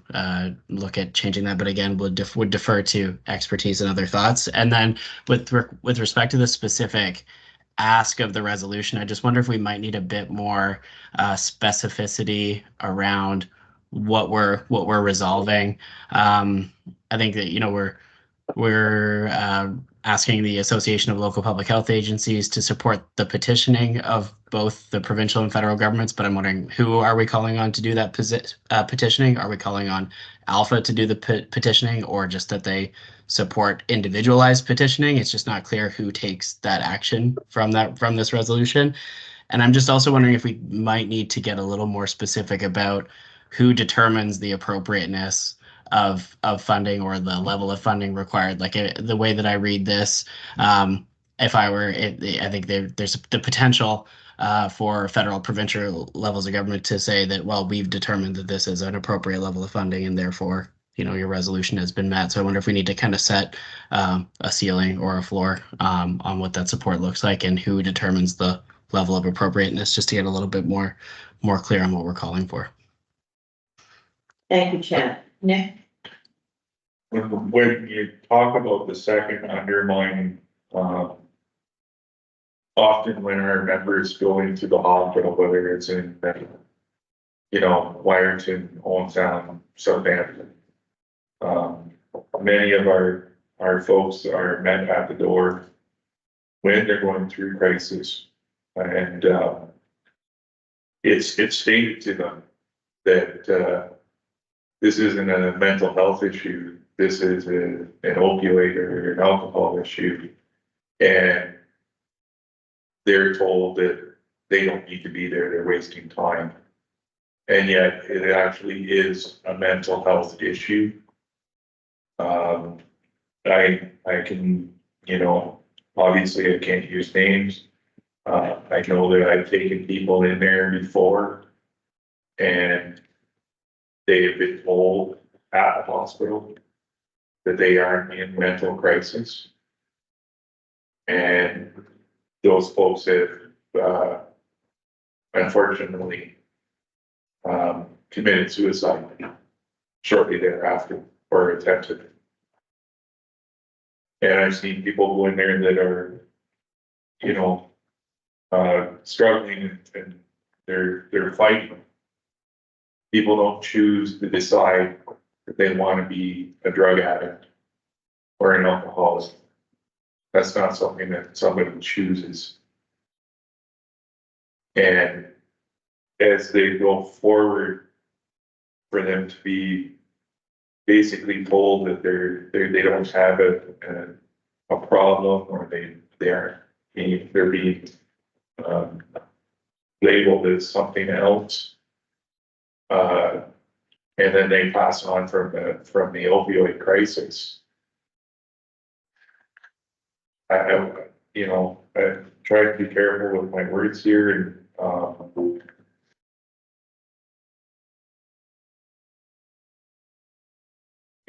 look at changing that, but again, would defer to expertise and other thoughts. And then with respect to the specific ask of the resolution, I just wonder if we might need a bit more specificity around what we're resolving. I think that we're asking the Association of Local Public Health Agencies to support the petitioning of both the provincial and federal governments, but I'm wondering, who are we calling on to do that petitioning? Are we calling on Alpha to do the petitioning, or just that they support individualized petitioning? It's just not clear who takes that action from this resolution. And I'm just also wondering if we might need to get a little more specific about who determines the appropriateness of funding or the level of funding required. Like the way that I read this, if I were, I think there's the potential for federal, provincial levels of government to say that, well, we've determined that this is an appropriate level of funding and therefore, your resolution has been met. So I wonder if we need to kind of set a ceiling or a floor on what that support looks like and who determines the level of appropriateness, just to get a little bit more clear on what we're calling for. Thank you, Chad. Nick? When you talk about the second undermining, often when our members go into the hospital, whether it's in, Wyerton, Owen Sound, Southampton, many of our folks are met at the door when they're going through crisis, and it's stated to them that this isn't a mental health issue. This is an opioid or an alcohol issue, and they're told that they don't need to be there, they're wasting time. And yet it actually is a mental health issue. I can, obviously I can't use names. I know that I've taken people in there before and they've been told at the hospital that they aren't in mental crisis. And those folks have, unfortunately, committed suicide shortly thereafter or attempted. And I've seen people go in there that are, struggling and they're fighting. People don't choose to decide that they want to be a drug addict or an alcoholic. That's not something that somebody chooses. And as they go forward, for them to be basically told that they don't have a problem, or they're being labeled as something else, and then they pass on from the opioid crisis. I try to be careful with my words here,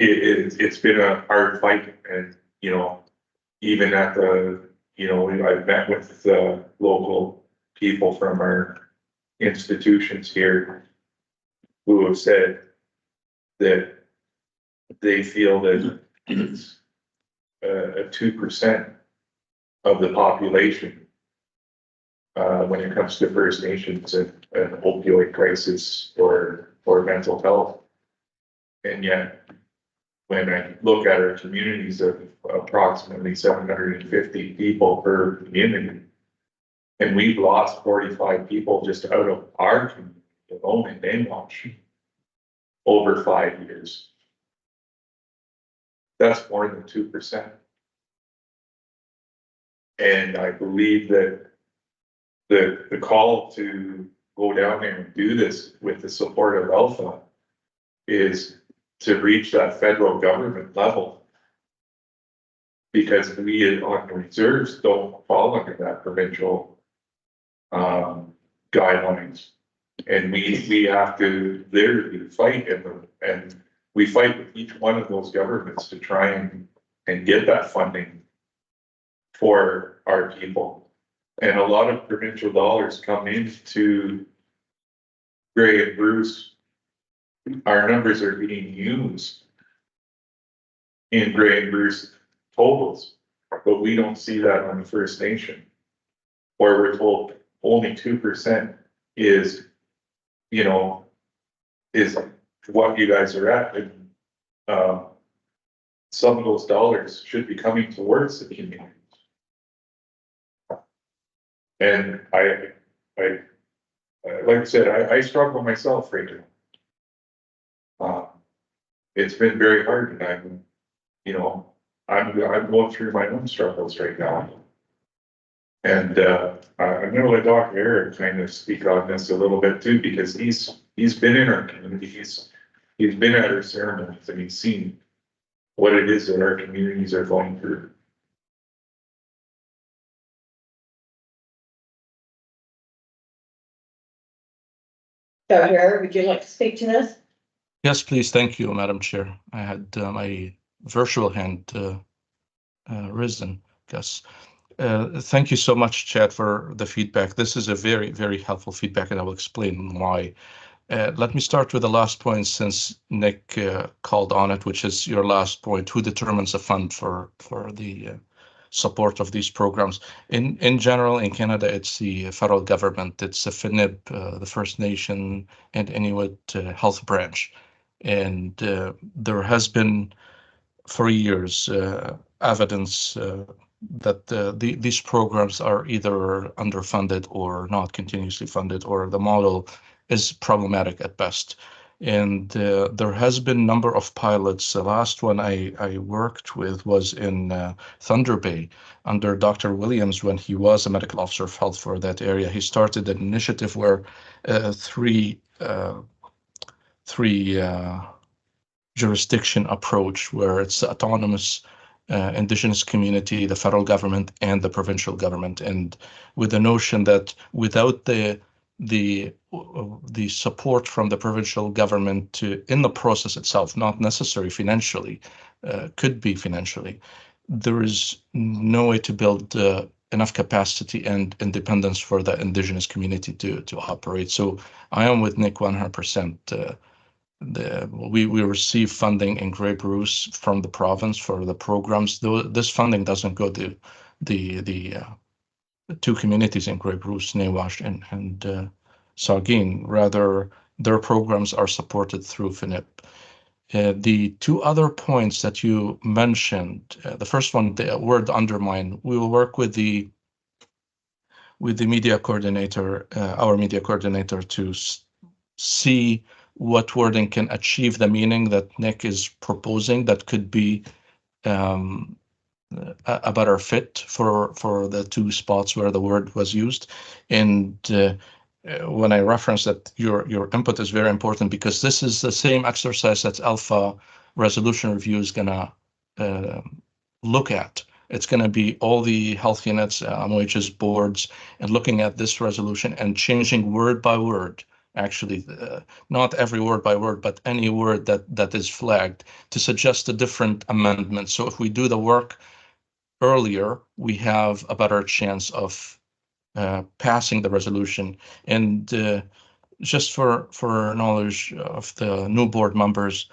and it's been a hard fight, and even at the I've met with the local people from our institutions here who have said that they feel that it's a 2% of the population when it comes to First Nations and opioid crisis or mental health. And yet, when I look at our communities of approximately 750 people per community, and we've lost 45 people just out of our community alone in Nainwash over 5 years. That's more than 2%. And I believe that the call to go down there and do this with the support of Alpha is to reach that federal government level, because we on the reserves don't fall under that provincial guidelines, and we have to literally fight and we fight with each one of those governments to try and get that funding for our people. And a lot of provincial dollars come into Grey and Bruce. Our numbers are being used in Grey and Bruce totals, but we don't see that on the First Nation, where we're told only 2% is what you guys are at. And some of those dollars should be coming towards the community. And I like I said, I struggle myself right now. It's been very hard, and I'm going through my own struggles right now. And I'm gonna let Dr. Eric kind of speak on this a little bit too, because he's been in our community, he's been at our ceremonies, and he's seen what it is that our communities are going through. Dr. Ara, would you like to speak to this? Yes, please. Thank you, Madam Chair. I had my virtual hand risen, Gus. Thank you so much, Chad, for the feedback. This is a very, very helpful feedback, and I will explain why. Let me start with the last point, since Nick called on it, which is your last point. Who determines the fund for the support of these programs? In general, in Canada, it's the federal government. It's the FNIB, the First Nation and Inuit Health Branch. And there has been for years evidence that these programs are either underfunded or not continuously funded, or the model is problematic at best. And there has been a number of pilots. The last one I worked with was in Thunder Bay under Dr. Williams when he was a medical officer of health for that area. He started an initiative where three jurisdiction approach, where it's autonomous indigenous community, the federal government, and the provincial government, and with the notion that without the support from the provincial government in the process itself, not necessarily financially, could be financially, there is no way to build enough capacity and independence for the indigenous community to operate. So I am with Nick 100%. We receive funding in Grey Bruce from the province for the programs. Though this funding doesn't go to the two communities in Grey Bruce, Nawash and Saugeen. Rather, their programs are supported through FNIP. The two other points that you mentioned, the first one, the word undermine, we will work with the media coordinator, our media coordinator, to see what wording can achieve the meaning that Nick is proposing that could be a better fit for the two spots where the word was used. And when I reference that, your input is very important, because this is the same exercise that Alpha Resolution Review is gonna look at. It's going to be all the health units, MOH's boards, and looking at this resolution and changing word by word. Actually, not every word by word, but any word that is flagged to suggest a different amendment. So if we do the work earlier, we have a better chance of passing the resolution. And just for knowledge of the new board members,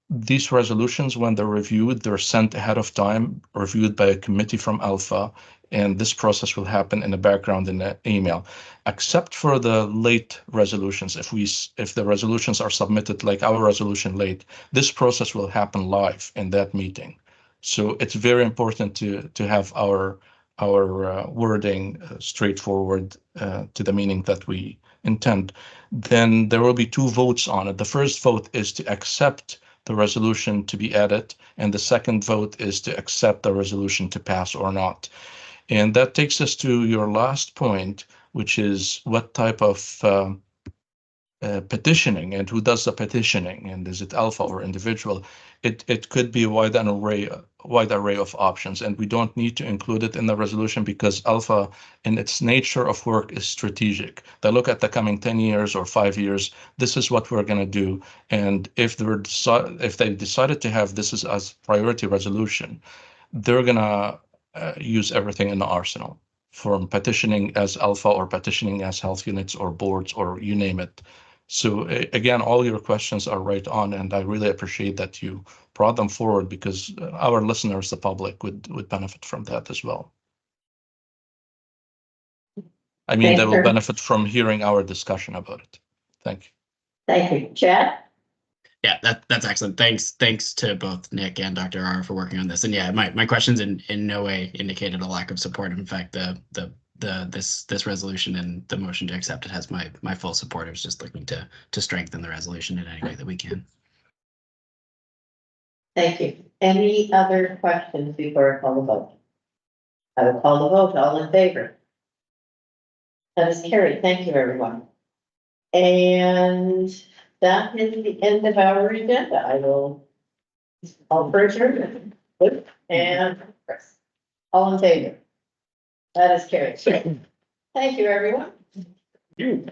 these resolutions, when they're reviewed, they're sent ahead of time, reviewed by a committee from Alpha, and this process will happen in the background in the email. Except for the late resolutions, if the resolutions are submitted like our resolution late, this process will happen live in that meeting. So it's very important to have our wording straightforward to the meaning that we intend. Then there will be two votes on it. The first vote is to accept the resolution to be added, and the second vote is to accept the resolution to pass or not. And that takes us to your last point, which is what type of petitioning and who does the petitioning, and is it Alpha or individual? It could be a wide array of options, and we don't need to include it in the resolution because Alpha, in its nature of work, is strategic. They look at the coming 10 years or 5 years. This is what we're going to do, and if they decided to have this as priority resolution, they're going to use everything in the arsenal, from petitioning as Alpha or petitioning as health units or boards or you name it. So again, all your questions are right on, and I really appreciate that you brought them forward, because our listeners, the public, would benefit from that as well. I mean, they will benefit from hearing our discussion about it. Thank you. Thank you. Chad? Yeah, that's excellent. Thanks to both Nick and Dr. R for working on this. And yeah, my questions in no way indicated a lack of support. In fact, this resolution and the motion to accept it has my full support. I was just looking to strengthen the resolution in any way that we can. Thank you. Any other questions before I call the vote? I will call the vote. All in favor? That is carried. Thank you, everyone. And that is the end of our agenda. I'll adjourn. And Chris. All in favor? That is carried. Thank you, everyone. You.